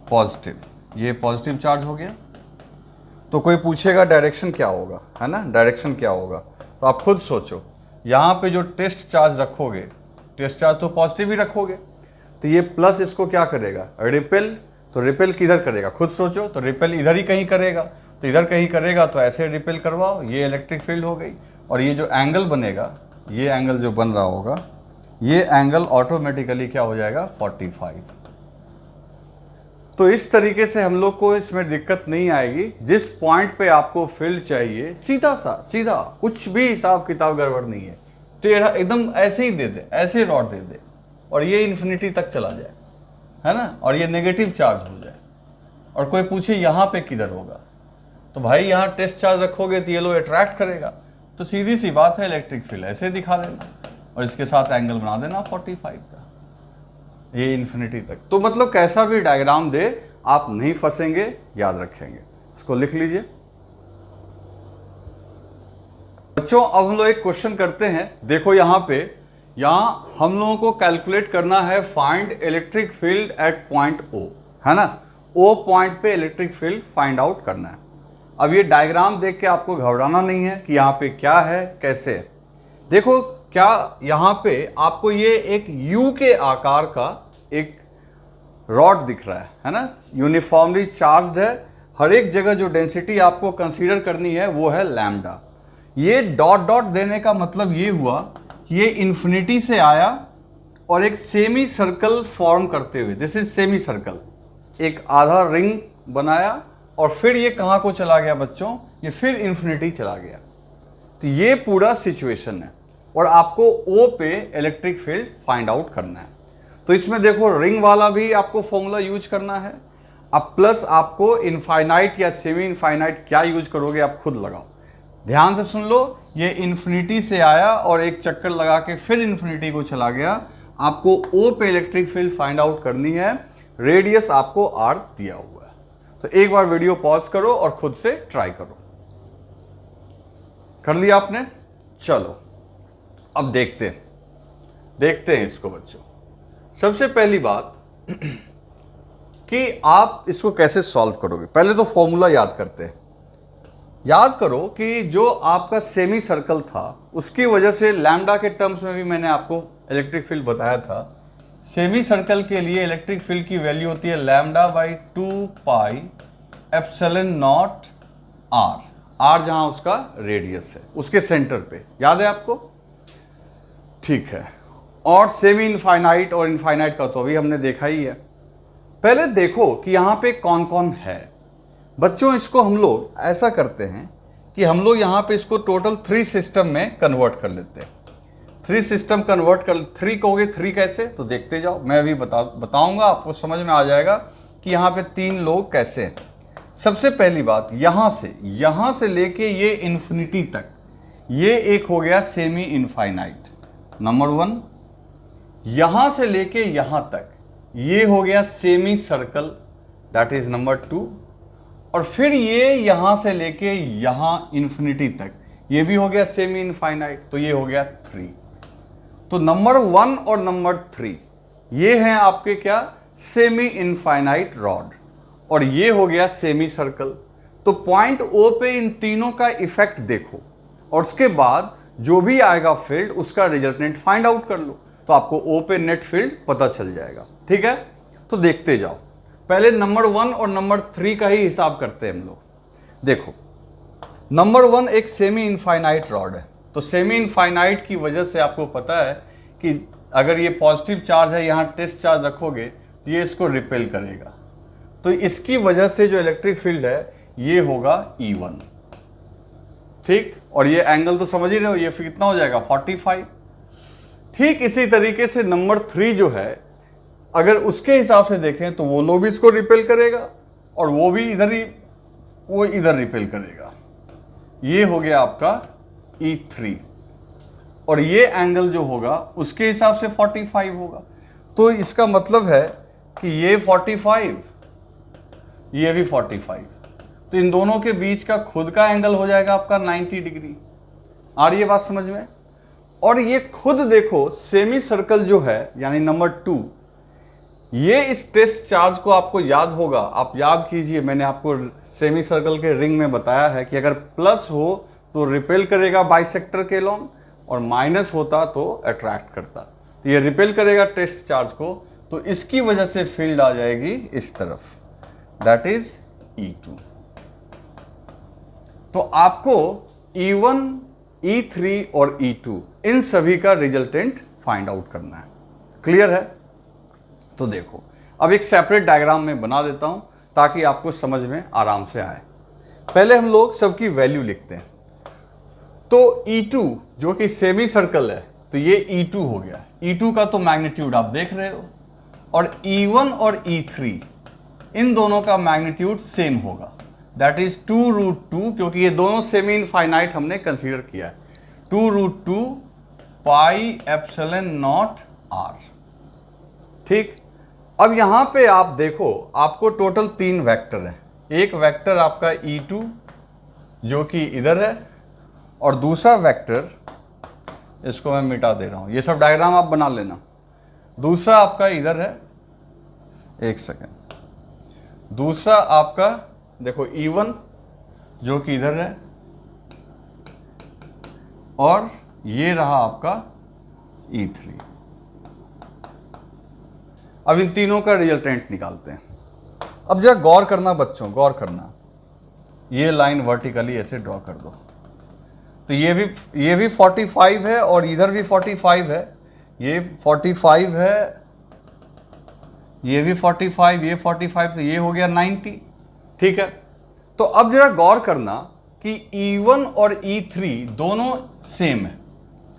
पॉजिटिव, ये पॉजिटिव चार्ज हो गया। तो कोई पूछेगा डायरेक्शन क्या होगा, है ना, डायरेक्शन क्या होगा, तो आप खुद सोचो। यहाँ पे जो टेस्ट चार्ज रखोगे, टेस्ट चार्ज तो पॉजिटिव ही रखोगे, तो ये प्लस इसको क्या करेगा, रिपेल। तो रिपेल किधर करेगा, खुद सोचो। तो रिपेल इधर ही कहीं करेगा, तो इधर कहीं करेगा, तो ऐसे रिपेल करवाओ, ये इलेक्ट्रिक फील्ड हो गई। और ये जो एंगल बनेगा, ये एंगल जो बन रहा होगा, ये एंगल ऑटोमेटिकली क्या हो जाएगा, 45। तो इस तरीके से हम लोग को इसमें दिक्कत नहीं आएगी। जिस पॉइंट पे आपको फील्ड चाहिए, सीधा सा सीधा, कुछ भी हिसाब किताब गड़बड़ नहीं है, टेढ़ा एकदम ऐसे ही दे दे, ऐसे रॉड दे दे, और ये इन्फिनिटी तक चला जाए, है ना, और ये नेगेटिव चार्ज हो जाए। और कोई पूछे यहाँ पे किधर होगा, तो भाई यहाँ टेस्ट चार्ज रखोगे तो ये लो अट्रैक्ट करेगा। तो सीधी सी बात है, इलेक्ट्रिक फील्ड ऐसे दिखा देना और इसके साथ एंगल बना देना 45 का, ये इन्फिनिटी तक। तो मतलब कैसा भी डायग्राम दे आप नहीं फंसेंगे, याद रखेंगे। इसको लिख लीजिए बच्चों। अब हम लोग एक क्वेश्चन करते हैं। देखो यहाँ पे, यहाँ हम लोगों को कैलकुलेट करना है find electric field at point O, है ना। O पॉइंट पे इलेक्ट्रिक फील्ड फाइंड आउट करना है। अब ये डायग्राम देख के आपको घबराना नहीं है कि यहाँ पे क्या है कैसे है। देखो क्या यहाँ पे आपको ये एक U के आकार का एक रॉड दिख रहा है ना, यूनिफॉर्मली चार्ज्ड है। हर एक जगह जो डेंसिटी आपको कंसीडर करनी है वो है लैम्डा। ये डॉट डॉट देने का मतलब ये हुआ कि ये इन्फिनिटी से आया और एक सेमी सर्कल फॉर्म करते हुए, दिस इज सेमी सर्कल, एक आधा रिंग बनाया और फिर ये कहाँ को चला गया बच्चों, ये फिर इन्फिनिटी चला गया। तो ये पूरा सिचुएशन है और आपको O पे इलेक्ट्रिक फील्ड फाइंड आउट करना है। तो इसमें देखो रिंग वाला भी आपको फॉर्मूला यूज करना है। अब प्लस आपको इनफाइनाइट या सेमी इनफाइनाइट क्या यूज करोगे आप खुद लगाओ। ध्यान से सुन लो, ये इन्फिनिटी से आया और एक चक्कर लगा के फिर इन्फिनिटी को चला गया। आपको O पे इलेक्ट्रिक फील्ड फाइंड आउट करनी है। रेडियस आपको R दिया हुआ है। तो एक बार वीडियो पॉज करो और खुद से ट्राई करो। कर लिया आपने? चलो अब देखते हैं इसको बच्चों। सबसे पहली बात कि आप इसको कैसे सॉल्व करोगे। पहले तो फॉर्मूला याद करते हैं। याद करो कि जो आपका सेमी सर्कल था उसकी वजह से लैम्डा के टर्म्स में भी मैंने आपको इलेक्ट्रिक फील्ड बताया था। सेमी सर्कल के लिए इलेक्ट्रिक फील्ड की वैल्यू होती है lambda by 2 pi epsilon not R। R जहां उसका रेडियस है, उसके सेंटर पे, याद है आपको? ठीक है। और सेमी इनफाइनाइट और इनफाइनाइट का तो अभी हमने देखा ही है। पहले देखो कि यहाँ पे कौन कौन है बच्चों। इसको हम लोग ऐसा करते हैं कि हम लोग यहाँ पे इसको टोटल 3 सिस्टम में कन्वर्ट कर लेते हैं। 3 सिस्टम कन्वर्ट कर, 3 कहोगे 3 कैसे, तो देखते जाओ। मैं अभी बताऊंगा, आपको समझ में आ जाएगा कि यहाँ पे 3 लोग कैसे हैं। सबसे पहली बात, यहाँ से लेके ये इन्फिनिटी तक, ये एक हो गया सेमी इनफाइनाइट, नंबर 1। यहाँ से लेके यहाँ तक ये हो गया semi circle, that is number 2। और फिर ये यहाँ से लेके यहाँ इन्फिनिटी तक ये भी हो गया सेमी इनफाइनाइट, तो ये हो गया 3। तो नंबर 1 और नंबर 3 ये हैं आपके क्या, सेमी इनफाइनाइट रॉड, और ये हो गया सेमी सर्कल। तो पॉइंट O पे इन तीनों का इफेक्ट देखो और उसके बाद जो भी आएगा फील्ड उसका रिजल्टेंट फाइंड आउट कर लो, तो आपको O पे नेट फील्ड पता चल जाएगा। ठीक है, तो देखते जाओ। पहले नंबर 1 और नंबर 3 का ही हिसाब करते हैं हम लोग। देखो नंबर 1 एक सेमी इनफाइनाइट रॉड है। तो सेमी इनफाइनाइट की वजह से आपको पता है कि अगर ये पॉजिटिव चार्ज है, यहाँ टेस्ट चार्ज रखोगे तो ये इसको रिपेल करेगा। तो इसकी वजह से जो इलेक्ट्रिक फील्ड है ये होगा E1। ठीक, और ये एंगल तो समझ ही रहे हो, ये फिर कितना हो जाएगा 45। ठीक इसी तरीके से नंबर 3 जो है, अगर उसके हिसाब से देखें तो वो लोग भी इसको रिपेल करेगा और वो भी इधर रिपेल करेगा। ये हो गया आपका E3, और ये एंगल जो होगा उसके हिसाब से 45 होगा। तो इसका मतलब है कि ये 45, ये भी 45। तो इन दोनों के बीच का खुद का एंगल हो जाएगा आपका 90 डिग्री। आ रही है बात समझ में? और ये खुद देखो सेमी सर्कल जो है यानी नंबर 2, ये इस टेस्ट चार्ज को आपको याद होगा, आप याद कीजिए, मैंने आपको सेमी सर्कल के रिंग में बताया है कि अगर प्लस हो तो रिपेल करेगा बाइसेक्टर के लॉन्ग, और माइनस होता तो अट्रैक्ट करता। तो ये रिपेल करेगा टेस्ट चार्ज को, तो इसकी वजह से फील्ड आ जाएगी इस तरफ, दैट इज E2। तो आपको E1, E3 और E2 इन सभी का रिजल्टेंट फाइंड आउट करना है। क्लियर है? तो देखो अब एक सेपरेट डायग्राम में बना देता हूं ताकि आपको समझ में आराम से आए। पहले हम लोग सबकी वैल्यू लिखते हैं। तो E2 जो कि सेमी सर्कल है, तो ये E2 हो गया। E2 का तो मैग्नीट्यूड आप देख रहे हो, और E1 और E3 इन दोनों का मैग्नीट्यूड सेम होगा, दैट इज 2√2, क्योंकि ये दोनों सेमी इनफाइनाइट हमने कंसीडर किया है। 2√2 पाई एप्सिलॉन नॉट R। ठीक, अब यहां पे आप देखो आपको टोटल 3 वेक्टर हैं। एक वेक्टर आपका E2 जो कि इधर है, और दूसरा वेक्टर, इसको मैं मिटा दे रहा हूं, ये सब डायग्राम आप बना लेना। दूसरा आपका इधर है, एक सेकेंड, दूसरा आपका देखो E1 जो कि इधर है, और ये रहा आपका E3। अब इन तीनों का रिजल्टेंट निकालते हैं। अब जरा गौर करना बच्चों, गौर करना, ये लाइन वर्टिकली ऐसे ड्रॉ कर दो। तो ये भी 45 है, और इधर भी 45 है, ये 45 है, ये भी 45, ये 45, तो ये हो गया 90। ठीक है, तो अब जरा गौर करना कि E1 और E3 दोनों सेम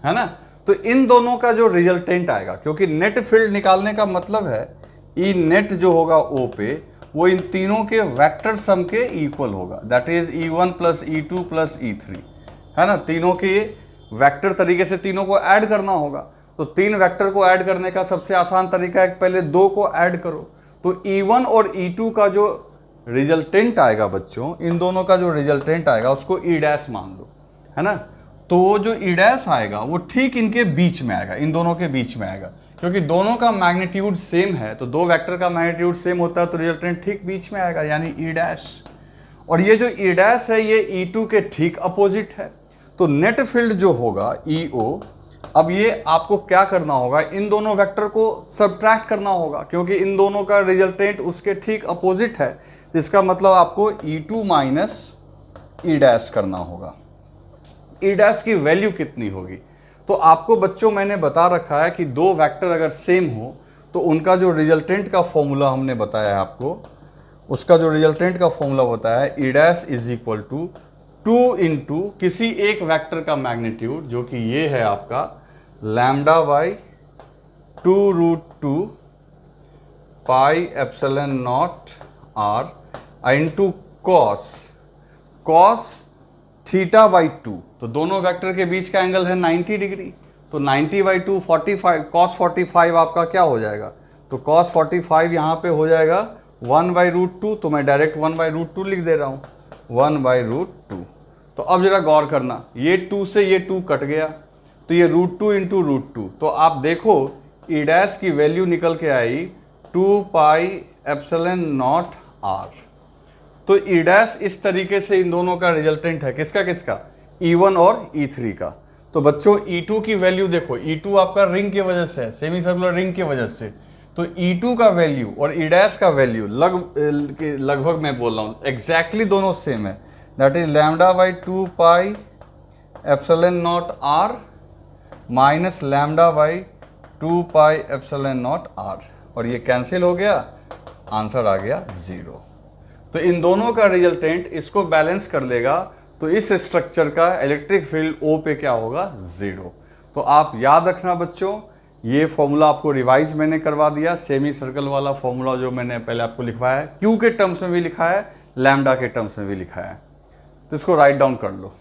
है ना? तो इन दोनों का जो रिजल्टेंट आएगा, क्योंकि नेट फील्ड निकालने का मतलब है ई नेट जो होगा O पे, वो इन तीनों के वेक्टर सम के इक्वल होगा, that is E1 plus E2 plus E3, है ना? तीनों के वेक्टर तरीके से तीनों को ऐड करना होगा। तो 3 वेक्टर को ऐड करने का सबसे आसान तरीका है पहले 2 को ऐड करो। तो E1 और E2 का जो रिजल्टेंट आएगा बच्चों, इन दोनों का जो रिजल्टेंट आएगा उसको E डैश मान लो, है ना? तो जो E डैश आएगा वो ठीक इनके बीच में आएगा, इन दोनों के बीच में आएगा, क्योंकि दोनों का मैग्नीट्यूड सेम है। तो 2 वेक्टर का मैग्नीट्यूड सेम होता है, तो रिजल्टेंट ठीक बीच में आएगा, यानी E डैश। और ये जो E डैश है ये E2 के ठीक अपोजिट है। तो नेट फील्ड जो होगा EO, अब ये आपको क्या करना होगा, इन दोनों वेक्टर को सब्ट्रैक्ट करना होगा, क्योंकि इन दोनों का रिजल्टेंट उसके ठीक अपोजिट है। इसका मतलब आपको E2 माइनस E डैश करना होगा। E डैश की वैल्यू कितनी होगी? तो आपको बच्चों मैंने बता रखा है कि 2 वेक्टर अगर सेम हो तो उनका जो रिजल्टेंट का फॉर्मूला हमने बताया है आपको, उसका जो रिजल्टेंट का फॉर्मूला बताया है E dash is equal to 2 into किसी एक वेक्टर का मैग्नीट्यूड, जो कि ये है आपका lambda by 2√2 pi epsilon not R into cos theta by 2। तो दोनों वेक्टर के बीच का एंगल है 90 डिग्री, तो 90/2 45, कॉस 45 आपका क्या हो जाएगा? तो कॉस 45 यहाँ पे हो जाएगा 1/√2, तो मैं डायरेक्ट 1/√2 लिख दे रहा हूँ, 1/√2। तो अब जरा गौर करना, ये 2 से ये 2 कट गया, तो ये √2 इंटू √2। तो आप देखो E डैश की वैल्यू निकल के आई 2 पाई एप्सिलॉन नॉट R। तो E डैश इस तरीके से इन दोनों का रिजल्टेंट है, किसका किसका? E1 और E3 का। तो बच्चों E2 की वैल्यू देखो, E2 आपका रिंग की वजह से है, सेमी सर्कुलर रिंग की वजह से, तो E2 का वैल्यू और E डैश का वैल्यू लगभग मैं बोल रहा हूँ एग्जैक्टली दोनों सेम है, that is lambda by 2 pi epsilon not R minus lambda by 2 pi epsilon not R, और ये कैंसिल हो गया, आंसर आ गया 0। तो इन दोनों का रिजल्टेंट इसको बैलेंस कर लेगा, तो इस स्ट्रक्चर का इलेक्ट्रिक फील्ड O पे क्या होगा? 0। तो आप याद रखना बच्चों, ये फॉर्मूला आपको रिवाइज मैंने करवा दिया, सेमी सर्कल वाला फॉर्मूला जो मैंने पहले आपको लिखवाया है, Q के टर्म्स में भी लिखा है, लैम्डा के टर्म्स में भी लिखा है। तो इसको राइट डाउन कर लो।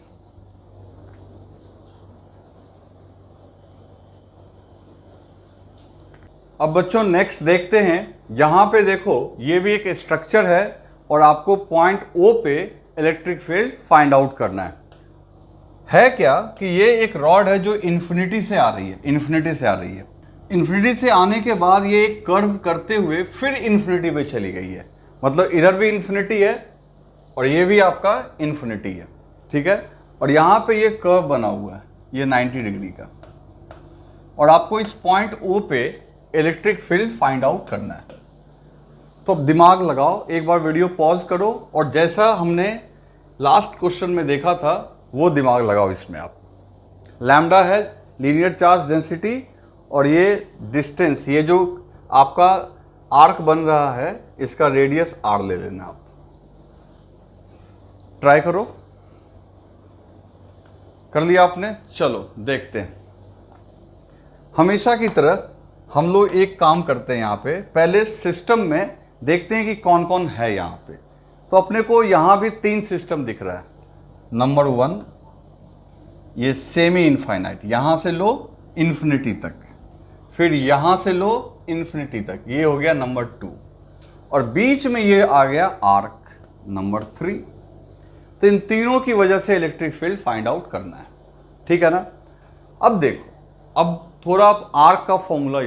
अब बच्चों नेक्स्ट देखते हैं, यहां पे देखो ये भी एक स्ट्रक्चर है और आपको पॉइंट O पे इलेक्ट्रिक फील्ड फाइंड आउट करना है क्या कि ये एक रॉड है जो इन्फिनिटी से आ रही है, इन्फिनिटी से आ रही है। इन्फिनिटी से आने के बाद ये एक कर्व करते हुए फिर इन्फिनिटी पे चली गई है, मतलब इधर भी इन्फिनिटी है और ये भी आपका इन्फिनिटी है, ठीक है। और यहाँ पे ये कर्व बना हुआ है, ये 90 डिग्री का, और आपको इस पॉइंट O पे इलेक्ट्रिक फील्ड फाइंड आउट करना है। तो अब दिमाग लगाओ, एक बार वीडियो पॉज करो और जैसा हमने लास्ट क्वेश्चन में देखा था वो दिमाग लगाओ इसमें। आप लैम्डा है लीनियर चार्ज डेंसिटी और ये डिस्टेंस, ये जो आपका आर्क बन रहा है इसका रेडियस r ले लेना। आप ट्राई करो, कर लिया आपने? चलो देखते हैं। हमेशा की तरह हम लोग एक काम करते हैं यहाँ पे, पहले सिस्टम में देखते हैं कि कौन कौन है यहाँ पे। तो अपने को यहाँ भी 3 सिस्टम दिख रहा है। नंबर 1 ये सेमी इनफाइनाइट, यहाँ से लो इन्फिनिटी तक, फिर यहाँ से लो इन्फिनिटी तक, ये हो गया नंबर 2, और बीच में ये आ गया आर्क नंबर 3। तो इन तीनों की वजह से इलेक्ट्रिक फील्ड फाइंड आउट करना है, ठीक है ना। अब देखो, अब थोड़ा आप आर्क का फॉर्मूला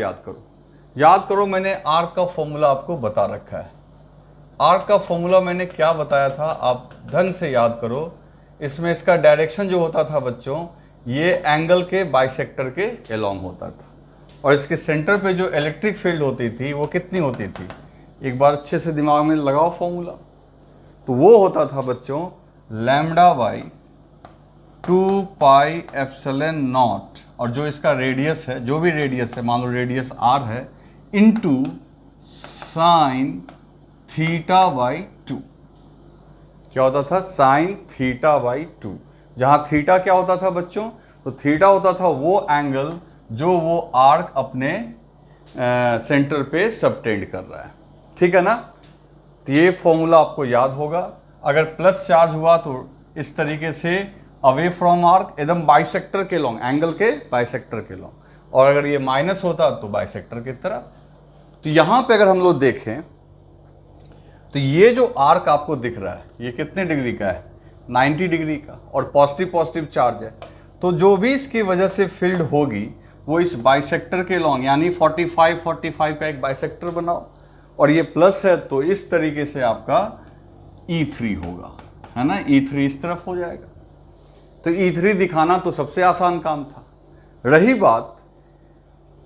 याद करो, मैंने आर्क का फॉर्मूला आपको बता रखा है। आर्क का फॉर्मूला मैंने क्या बताया था, आप ढंग से याद करो। इसमें इसका डायरेक्शन जो होता था बच्चों, ये एंगल के बाइसेक्टर के अलोंग होता था, और इसके सेंटर पे जो इलेक्ट्रिक फील्ड होती थी वो कितनी होती थी, एक बार अच्छे से दिमाग में लगाओ फॉर्मूला। तो वो होता था बच्चों lambda by 2 pi epsilon not, और जो इसका रेडियस है, जो भी रेडियस है, मान लो रेडियस r है, इनटू साइन थीटा बाई 2। क्या होता था? Sine theta by 2। जहाँ थीटा क्या होता था बच्चों? तो थीटा होता था वो एंगल जो वो आर्क अपने सेंटर पे सबटेंड कर रहा है, ठीक है ना। तो ये फॉर्मूला आपको याद होगा। अगर प्लस चार्ज हुआ तो इस तरीके से अवे फ्रॉम आर्क, एकदम बाइसेक्टर के लॉन्ग, एंगल के बाइसेक्टर के लॉन्ग, और अगर ये माइनस होता तो बाइसेक्टर की तरफ। तो यहाँ पे अगर हम लोग देखें तो ये जो आर्क आपको दिख रहा है ये कितने डिग्री का है? 90 डिग्री का, और पॉजिटिव पॉजिटिव चार्ज है। तो जो भी इसकी वजह से फील्ड होगी वो इस बाइसेक्टर के लॉन्ग, यानी 45 का एक बाइसेक्टर बनाओ, और ये प्लस है तो इस तरीके से आपका E3 होगा, है ना। E3 इस तरफ हो जाएगा। तो E3 दिखाना तो सबसे आसान काम था। रही बात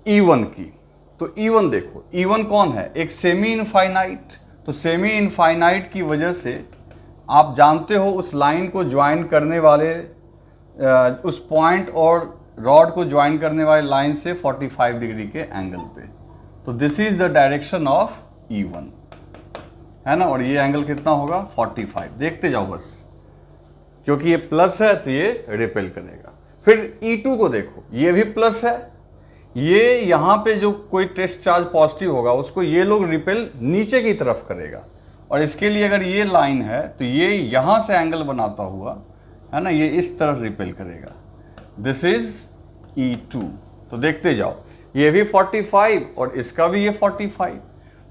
E1 की, तो E1 देखो, E1 कौन है? एक सेमी इनफाइनाइट। तो सेमी इनफाइनाइट की वजह से आप जानते हो उस लाइन को ज्वाइन करने वाले, उस पॉइंट और रॉड को ज्वाइन करने वाले लाइन से 45 डिग्री के एंगल पे। तो this is the direction of E1, है ना। और ये एंगल कितना होगा? 45। देखते जाओ बस, क्योंकि ये प्लस है तो ये रिपेल करेगा। फिर E2 को देखो, ये भी प्लस है, ये यहाँ पे जो कोई टेस्ट चार्ज पॉजिटिव होगा उसको ये लोग रिपेल नीचे की तरफ करेगा, और इसके लिए अगर ये लाइन है तो ये यहाँ से एंगल बनाता हुआ, है ना, ये इस तरफ रिपेल करेगा। This is E2। तो देखते जाओ, ये भी 45 और इसका भी ये 45।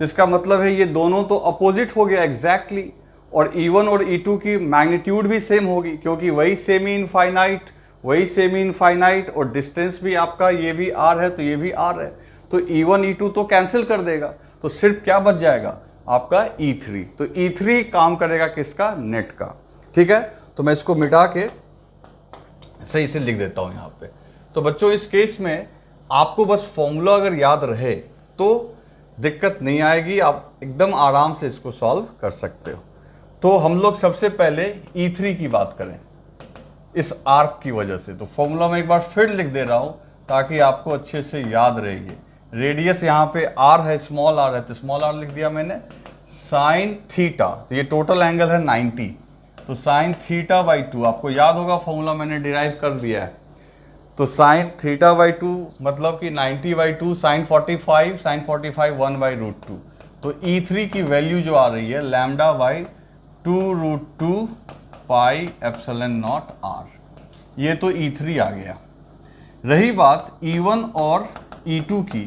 तो इसका मतलब है ये दोनों तो अपोजिट हो गया एग्जैक्टली, और E1 और E2 की मैग्नीट्यूड भी सेम होगी, क्योंकि वही सेमी इनफाइनाइट, और डिस्टेंस भी आपका ये भी r है तो ये भी r है। तो E1 E2 तो कैंसिल कर देगा, तो सिर्फ क्या बच जाएगा आपका E3। तो E3 काम करेगा किसका? नेट का, ठीक है। तो मैं इसको मिटा के सही से लिख देता हूँ यहाँ पे। तो बच्चों इस केस में आपको बस फॉर्मूला अगर याद रहे तो दिक्कत नहीं आएगी, आप एकदम आराम से इसको सॉल्व कर सकते हो। तो हम लोग सबसे पहले E3 की बात करें इस आर्क की वजह से। तो फॉर्मूला मैं एक बार फिर लिख दे रहा हूं ताकि आपको अच्छे से याद रहे। रेडियस यहाँ पे r है, स्मॉल r है, तो स्मॉल r लिख दिया मैंने। साइन थीटा, तो ये टोटल एंगल है 90, तो साइन थीटा बाई 2, आपको याद होगा फॉर्मूला मैंने डिराइव कर दिया है। तो साइन थीटा बाई 2 मतलब कि 90 बाई 2, साइन 45 1 बाई रूट 2। तो E3 की वैल्यू जो आ रही है lambda by 2√2 pi epsilon not r, ये तो E3 आ गया। रही बात E1 और E2 की,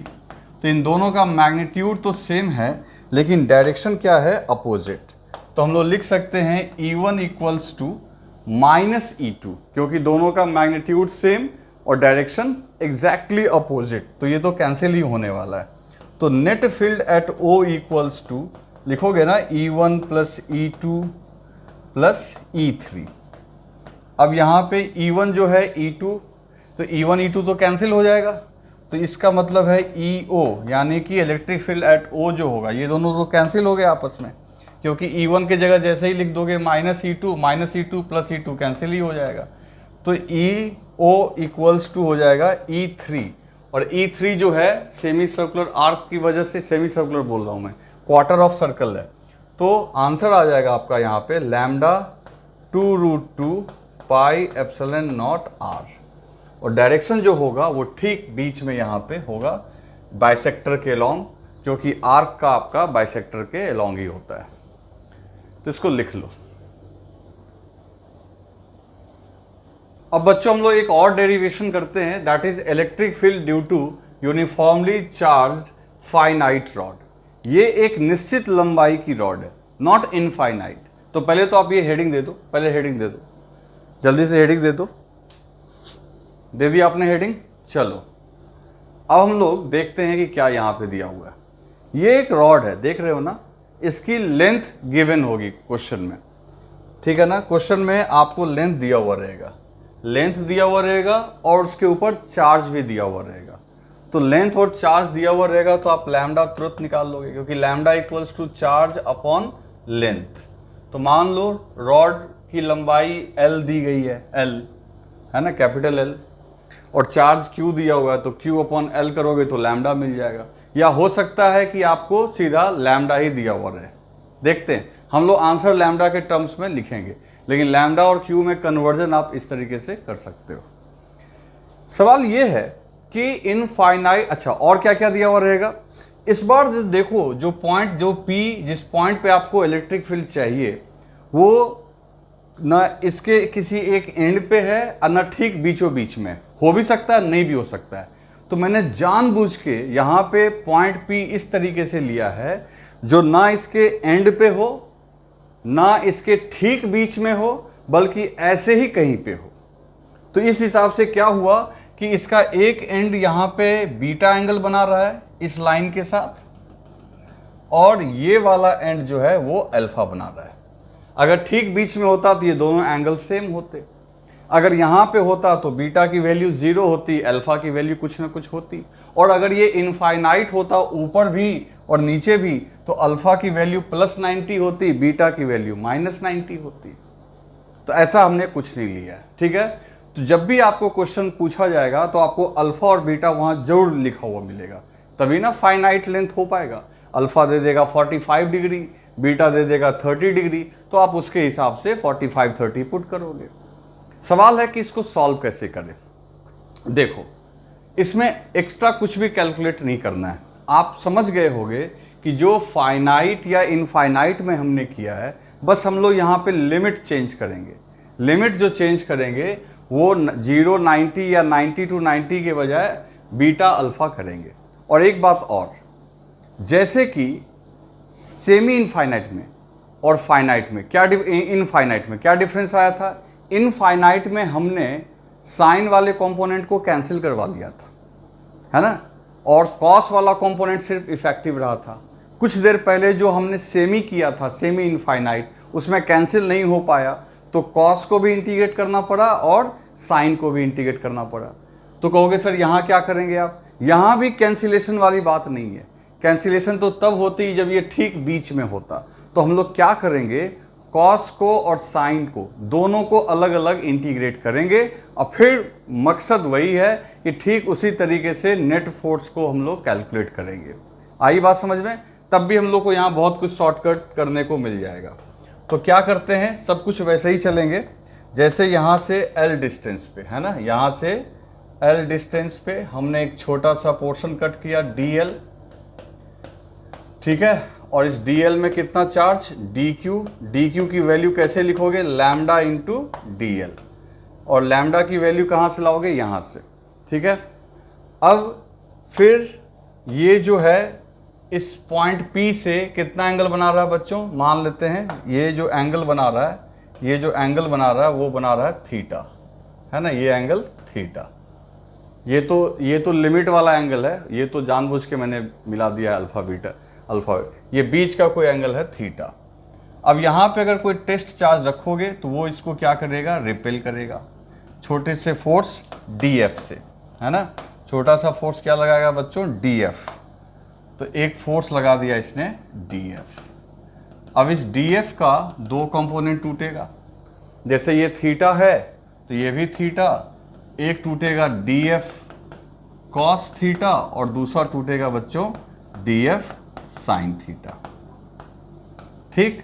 तो इन दोनों का मैग्नीट्यूड तो सेम है लेकिन डायरेक्शन क्या है? अपोजिट। तो हम लोग लिख सकते हैं E1 equals to minus E2, क्योंकि दोनों का मैग्नीट्यूड सेम और डायरेक्शन एग्जैक्टली अपोजिट, तो ये तो कैंसिल ही होने वाला है। तो net field at O equals to लिखोगे ना E1 plus E2 plus E3। अब यहाँ पे E1 जो है E2, तो E1 E2 तो कैंसिल हो जाएगा, तो इसका मतलब है EO यानी कि इलेक्ट्रिक फील्ड एट O जो होगा, ये दोनों तो कैंसिल हो गए आपस में, क्योंकि E1 की जगह जैसे ही लिख दोगे minus E2 plus E2 cancel ही हो जाएगा। तो EO इक्वल्स टू हो जाएगा E3, और E3 जो है सेमी सर्कुलर आर्क की वजह से, सेमी सर्कुलर बोल रहा हूँ मैं, क्वार्टर ऑफ सर्कल है, तो आंसर आ जाएगा आपका यहाँ पे lambda 2√2 pi epsilon not R, और डायरेक्शन जो होगा वो ठीक बीच में यहाँ पे होगा बाइसेक्टर के अलोंग, क्योंकि आर्क का आपका बाइसेक्टर के अलोंग ही होता है। तो इसको लिख लो। अब बच्चों हम लोग एक और डेरिवेशन करते हैं, that is electric field due to uniformly charged finite rod. ये एक निश्चित लंबाई की रॉड है, नॉट इनफाइनाइट। तो पहले तो आप ये हेडिंग दे दो, पहले हेडिंग दे दो, जल्दी से हेडिंग दे दो। दे दी आपने हेडिंग। चलो अब हम लोग देखते हैं कि क्या यहाँ पे दिया हुआ है। ये एक रॉड है, देख रहे हो ना, इसकी लेंथ गिवन होगी क्वेश्चन में, ठीक है ना। क्वेश्चन में आपको लेंथ दिया हुआ रहेगा, लेंथ दिया हुआ रहेगा और उसके ऊपर चार्ज भी दिया हुआ रहेगा। तो लेंथ और चार्ज दिया हुआ रहेगा तो आप लैम्डा तुरंत निकाल लोगे, क्योंकि lambda equals to charge upon length. तो मान लो रॉड की लंबाई L दी गई है, L है ना, कैपिटल L, और चार्ज Q दिया हुआ है, तो Q अपॉन L करोगे तो लैम्डा मिल जाएगा। या हो सकता है कि आपको सीधा लैम्डा ही दिया हुआ रहे। देखते हैं, हम लोग आंसर लैम्डा के टर्म्स में लिखेंगे, लेकिन लैम्डा और Q में कन्वर्जन आप इस तरीके से कर सकते हो। सवाल ये है कि इनफाइनाइट, अच्छा और क्या क्या दिया हुआ रहेगा इस बार। देखो जो पॉइंट, जो P जिस पॉइंट पे आपको इलेक्ट्रिक फील्ड चाहिए वो ना इसके किसी एक एंड पे है और ना ठीक बीचों बीच में, हो भी सकता है नहीं भी हो सकता है। तो मैंने जानबूझ के यहाँ पे पॉइंट P इस तरीके से लिया है जो ना इसके एंड पे हो ना इसके ठीक बीच में हो, बल्कि ऐसे ही कहीं पे हो। तो इस हिसाब से क्या हुआ कि इसका एक एंड यहाँ पे बीटा एंगल बना रहा है इस लाइन के साथ, और ये वाला एंड जो है वो अल्फा बना रहा है। अगर ठीक बीच में होता तो ये दोनों एंगल सेम होते। अगर यहाँ पे होता तो बीटा की वैल्यू 0 होती, अल्फा की वैल्यू कुछ ना कुछ होती। और अगर ये इनफाइनाइट होता ऊपर भी और नीचे भी, तो अल्फा की वैल्यू +90 होती, बीटा की वैल्यू -90 होती। तो ऐसा हमने कुछ नहीं लिया है, ठीक है। तो जब भी आपको क्वेश्चन पूछा जाएगा तो आपको अल्फा और बीटा वहाँ जरूर लिखा हुआ मिलेगा, तभी ना फाइनाइट लेंथ हो पाएगा। अल्फा दे देगा 45 डिग्री, बीटा दे देगा 30 डिग्री, तो आप उसके हिसाब से 45-30 पुट करोगे। सवाल है कि इसको सॉल्व कैसे करें। देखो इसमें एक्स्ट्रा कुछ भी कैलकुलेट नहीं करना है, आप समझ गए होंगे कि जो फाइनाइट या इनफाइनाइट में हमने किया है, बस हम लोग यहाँ पे लिमिट चेंज करेंगे। लिमिट जो चेंज करेंगे वो 0, 90 या 90 to 90 के बजाय बीटा अल्फा करेंगे। और एक बात और, जैसे कि सेमी इनफाइनाइट में और फाइनाइट में क्या इनफाइनाइट में क्या डिफरेंस आया था। इनफाइनाइट में हमने साइन वाले कंपोनेंट को कैंसिल करवा दिया था, है ना, और कॉस वाला कंपोनेंट सिर्फ इफेक्टिव रहा था। कुछ देर पहले जो हमने सेमी किया था, सेमी इनफाइनाइट, उसमें कैंसिल नहीं हो पाया, तो कॉस को भी इंटीग्रेट करना पड़ा और साइन को भी इंटीग्रेट करना पड़ा। तो कहोगे सर यहाँ क्या करेंगे आप, यहाँ भी कैंसिलेशन वाली बात नहीं है। कैंसिलेशन तो तब होती जब ये ठीक बीच में होता। तो हम लोग क्या करेंगे, कॉस को और साइन को दोनों को अलग अलग इंटीग्रेट करेंगे, और फिर मकसद वही है कि ठीक उसी तरीके से नेट फोर्स को हम लोग कैलकुलेट करेंगे। आई बात समझ में। तब भी हम लोग को यहाँ बहुत कुछ शॉर्टकट करने को मिल जाएगा। तो क्या करते हैं, सब कुछ वैसे ही चलेंगे जैसे यहाँ से L डिस्टेंस पे, है ना, यहाँ से L डिस्टेंस पे हमने एक छोटा सा पोर्शन कट किया dl, ठीक है। और इस dl में कितना चार्ज, dq की वैल्यू कैसे लिखोगे, लैम्डा इंटू dl, और लैम्डा की वैल्यू कहाँ से लाओगे, यहाँ से, ठीक है। अब फिर ये जो है इस पॉइंट P से कितना एंगल बना रहा है बच्चों? मान लेते हैं ये जो एंगल बना रहा है, ये जो एंगल बना रहा है वो बना रहा है थीटा, है ना, ये एंगल थीटा। ये तो लिमिट वाला एंगल है, ये तो जानबूझ के मैंने मिला दिया है अल्फा बीटा अल्फा, ये बीच का कोई एंगल है थीटा। अब यहाँ पे अगर कोई टेस्ट चार्ज रखोगे तो वो इसको क्या करेगा? रिपेल करेगा छोटे से फोर्स DF से, है ना। छोटा सा फोर्स क्या लगाएगा बच्चों? DF। तो एक फोर्स लगा दिया इसने DF। अब इस DF का दो कंपोनेंट टूटेगा, जैसे ये थीटा है तो ये भी थीटा, एक टूटेगा DF कॉस थीटा और दूसरा टूटेगा बच्चों DF साइन थीटा। ठीक,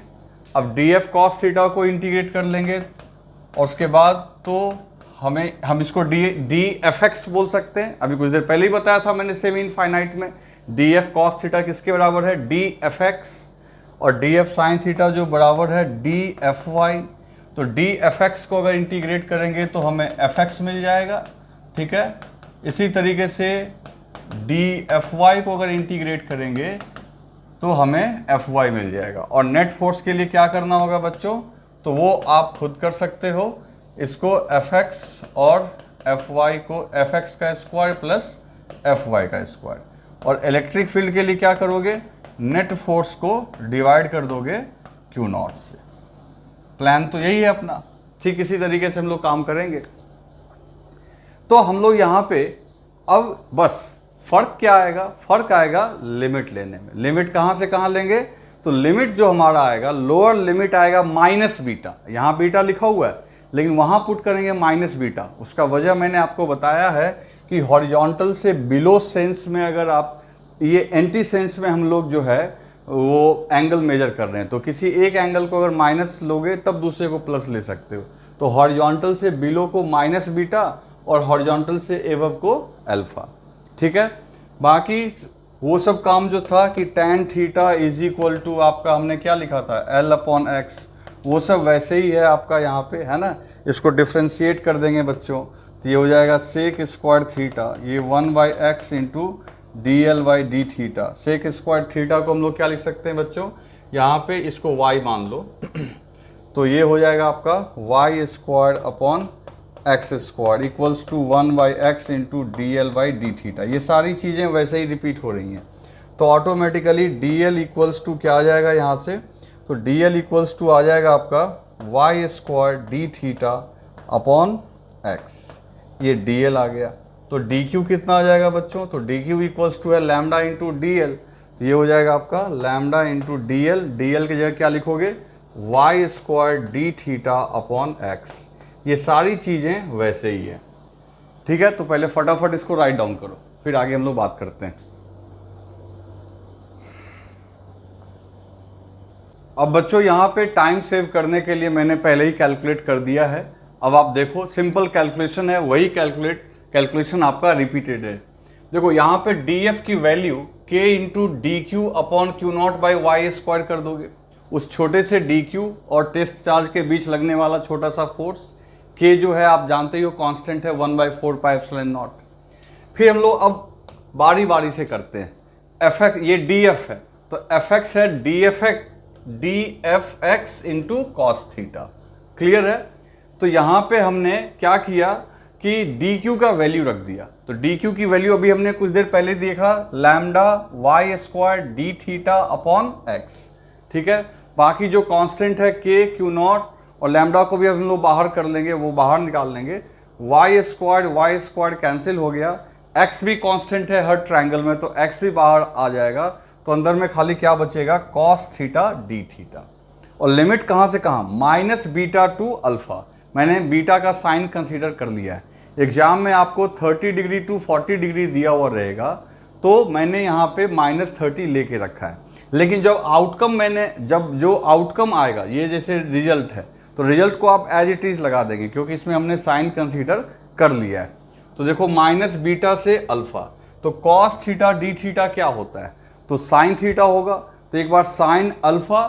अब DF कॉस थीटा को इंटीग्रेट कर लेंगे और उसके बाद तो हम इसको DFX बोल सकते हैं। अभी कुछ देर पहले ही बताया था मैंने सेमी इनफाइनाइट में DF कॉस थीटा किसके बराबर है? DFX, और DF साइन थीटा जो बराबर है DFY। तो DFX को अगर इंटीग्रेट करेंगे तो हमें FX मिल जाएगा, ठीक है। इसी तरीके से DFY को अगर इंटीग्रेट करेंगे तो हमें FY मिल जाएगा। और नेट फोर्स के लिए क्या करना होगा बच्चों? तो वो आप खुद कर सकते हो, इसको FX और FY को FX का स्क्वायर प्लस FY का स्क्वायर, और इलेक्ट्रिक फील्ड के लिए क्या करोगे? नेट फोर्स को डिवाइड कर दोगे Q0 से। प्लान तो यही है अपना, ठीक इसी तरीके से हम लोग काम करेंगे। तो हम लोग यहाँ पे अब बस फर्क क्या आएगा? फर्क आएगा लिमिट लेने में। लिमिट कहाँ से कहाँ लेंगे? तो लिमिट जो हमारा आएगा, लोअर लिमिट आएगा माइनस बीटा। यहाँ बीटा लिखा हुआ है लेकिन वहाँ पुट करेंगे माइनस बीटा। उसका वजह मैंने आपको बताया है कि हॉरिजॉन्टल से बिलो सेंस में अगर आप ये एंटी सेंस में हम लोग जो है वो एंगल मेजर कर रहे हैं, तो किसी एक एंगल को अगर माइनस लोगे तब दूसरे को प्लस ले सकते हो। तो हॉरिजॉन्टल से बिलो को माइनस बीटा और हॉरिजॉन्टल से एबव को अल्फा, ठीक है। बाकी वो सब काम जो था कि tan theta is equal to आपका हमने क्या लिखा था? L/x, वो सब वैसे ही है आपका यहाँ पे, है ना। इसको डिफ्रेंशिएट कर देंगे बच्चों तो ये हो जाएगा सेक स्क्वायर थीटा, ये 1/x into DL/d theta. Sec square theta को हम लोग क्या लिख सकते हैं बच्चों? यहाँ पे इसको y मान लो तो ये हो जाएगा आपका y square upon X square equals to 1/x into DL/d theta. ये सारी चीज़ें वैसे ही रिपीट हो रही हैं, तो ऑटोमेटिकली DL इक्वल्स टू क्या आ जाएगा यहाँ से? तो DL इक्वल्स टू आ जाएगा आपका y square d theta upon x, ये DL आ गया। तो DQ कितना आ जाएगा बच्चों? तो DQ इक्वल्स टू है लैम्डा इंटू DL, तो ये हो जाएगा आपका लैम्डा इंटू DL। DL की जगह क्या लिखोगे? y square d theta upon x। ये सारी चीज़ें वैसे ही है, ठीक है। तो पहले फटाफट इसको राइट डाउन करो, फिर आगे हम लोग बात करते हैं। अब बच्चों यहाँ पे टाइम सेव करने के लिए मैंने पहले ही कैलकुलेट कर दिया है। अब आप देखो सिंपल कैलकुलेशन है, वही कैलकुलेशन आपका रिपीटेड है। देखो यहाँ पे DF की value K into DQ upon Q0/y square कर दोगे। उस छोटे से DQ और टेस्ट चार्ज के बीच लगने वाला छोटा सा फोर्स K जो है आप जानते ही हो कांस्टेंट है 1/4πε0। फिर हम लोग अब बारी बारी से करते हैं। FX ये DF है तो FX है DFX into cos theta, clear है। तो यहाँ पे हमने क्या किया कि DQ का वैल्यू रख दिया। तो DQ की वैल्यू अभी हमने कुछ देर पहले देखा, lambda y square d theta upon x, ठीक है। बाकी जो कांस्टेंट है K, Q0 और लैम्डा को भी हम लोग बाहर कर लेंगे, वो बाहर निकाल लेंगे। y स्क्वायर कैंसिल हो गया, x भी कांस्टेंट है हर ट्रायंगल में तो x भी बाहर आ जाएगा। तो अंदर में खाली क्या बचेगा? Cos theta d theta. और लिमिट कहाँ से कहाँ? Minus beta two alpha. मैंने बीटा का साइन कंसीडर कर लिया है। एग्जाम में आपको 30 डिग्री टू 40 डिग्री दिया हुआ रहेगा तो मैंने यहाँ पे -30 लेके रखा है। लेकिन जब जो आउटकम आएगा, ये जैसे रिजल्ट है तो रिजल्ट को आप एज इट इज लगा देंगे क्योंकि इसमें हमने साइन कंसीडर कर लिया है। तो देखो माइनस बीटा से अल्फा, तो कॉस थीटा डी थीटा क्या होता है? तो साइन थीटा होगा। तो एक बार sine alpha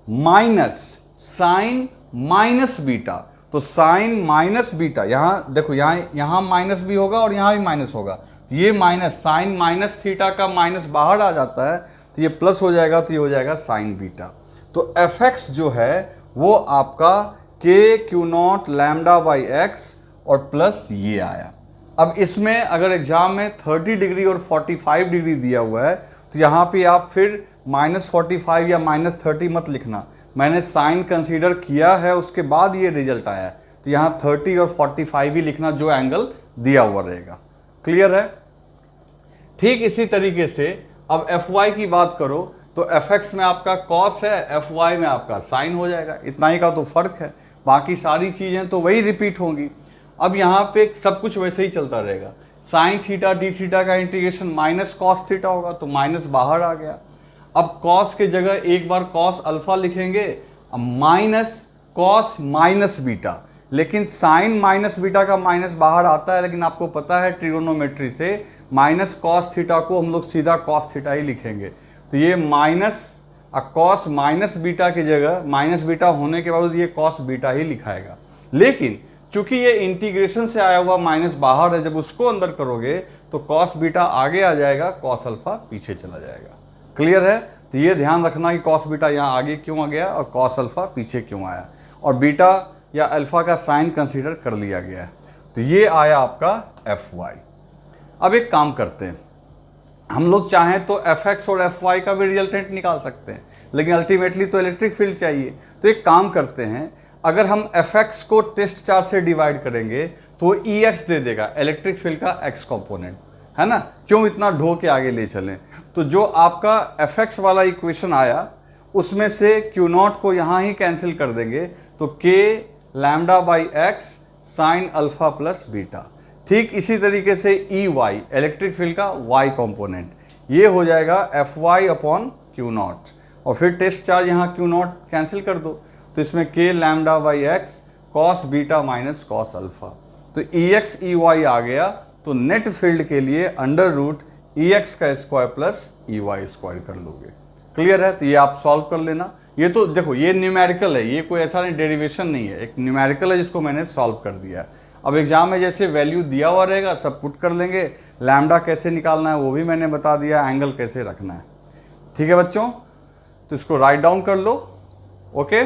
minus sine minus beta, तो साइन माइनस बीटा, यहाँ देखो यहाँ माइनस भी होगा और यहाँ भी माइनस होगा। ये माइनस साइन माइनस थीटा का माइनस बाहर आ जाता है तो ये प्लस हो जाएगा, तो ये हो जाएगा साइन बीटा। तो एफ एक्स जो है वो आपका के Q naught lambda by x और प्लस ये आया। अब इसमें अगर एग्जाम में 30 डिग्री और 45 डिग्री दिया हुआ है तो यहाँ पे आप फिर -45 या -30 मत लिखना, मैंने साइन कंसीडर किया है उसके बाद ये रिजल्ट आया है, तो यहाँ 30 और 45 ही लिखना जो एंगल दिया हुआ रहेगा। क्लियर है? ठीक इसी तरीके से अब एफ वाई की बात करो तो एफ एक्स में आपका कॉस है, एफ वाई में आपका साइन हो जाएगा, इतना ही का तो फर्क है, बाकी सारी चीज़ें तो वही रिपीट होंगी। अब यहाँ पे सब कुछ वैसे ही चलता रहेगा, साइन थीटा डी थीटा का इंटीग्रेशन माइनस कॉस थीटा होगा, तो माइनस बाहर आ गया। अब कॉस के जगह एक बार कॉस अल्फा लिखेंगे, अब माइनस कॉस माइनस बीटा, लेकिन साइन माइनस बीटा का माइनस बाहर आता है, लेकिन आपको पता है ट्रिगोनोमेट्री से माइनस कॉस थीटा को हम लोग सीधा कॉस थीटा ही लिखेंगे, तो ये माइनस कॉस माइनस बीटा की जगह माइनस बीटा होने के बाद ये कॉस बीटा ही लिखाएगा। लेकिन चूंकि ये इंटीग्रेशन से आया हुआ माइनस बाहर है, जब उसको अंदर करोगे तो कॉस बीटा आगे आ जाएगा, कॉस अल्फा पीछे चला जाएगा। क्लियर है? तो ये ध्यान रखना कि कॉस बीटा यहाँ आगे क्यों आ गया और कॉस अल्फा पीछे क्यों आया, और बीटा या अल्फा का साइन कंसीडर कर लिया गया है। तो ये आया आपका एफ वाई। अब एक काम करते हैं, हम लोग चाहें तो एफ एक्स और एफ वाई का भी रिजल्टेंट निकाल सकते हैं, लेकिन अल्टीमेटली तो इलेक्ट्रिक फील्ड चाहिए। तो एक काम करते हैं, अगर हम एफ एक्स को टेस्ट चार्ज से डिवाइड करेंगे तो वो ई एक्स दे देगा, इलेक्ट्रिक फील्ड का एक्स कंपोनेंट, है ना। क्यों इतना ढो के आगे ले चलें। तो जो आपका एफ एक्स वाला इक्वेशन आया उसमें से क्यू नॉट को यहाँ ही कैंसिल कर देंगे, तो K lambda by X sine alpha plus beta. ठीक इसी तरीके से ई वाई इलेक्ट्रिक फील्ड का वाई कंपोनेंट, ये हो जाएगा F Y upon Q naught, और फिर टेस्ट चार्ज यहाँ क्यू नॉट कैंसिल कर दो, तो इसमें K lambda by X cos beta minus cos alpha, तो ई एक्स ई वाई आ गया। तो नेट फील्ड के लिए अंडर रूट ई एक्स का square plus E Y square कर लोगे। क्लियर है? तो ये आप सॉल्व कर लेना। ये तो देखो ये न्यूमेरिकल है, ये कोई ऐसा नहीं डेरिवेशन नहीं है, एक न्यूमेरिकल है जिसको मैंने सॉल्व कर दिया है। अब एग्जाम में जैसे वैल्यू दिया हुआ रहेगा सब पुट कर लेंगे, लैम्डा कैसे निकालना है वो भी मैंने बता दिया, एंगल कैसे रखना है। ठीक है बच्चों, तो इसको राइट डाउन कर लो। ओके।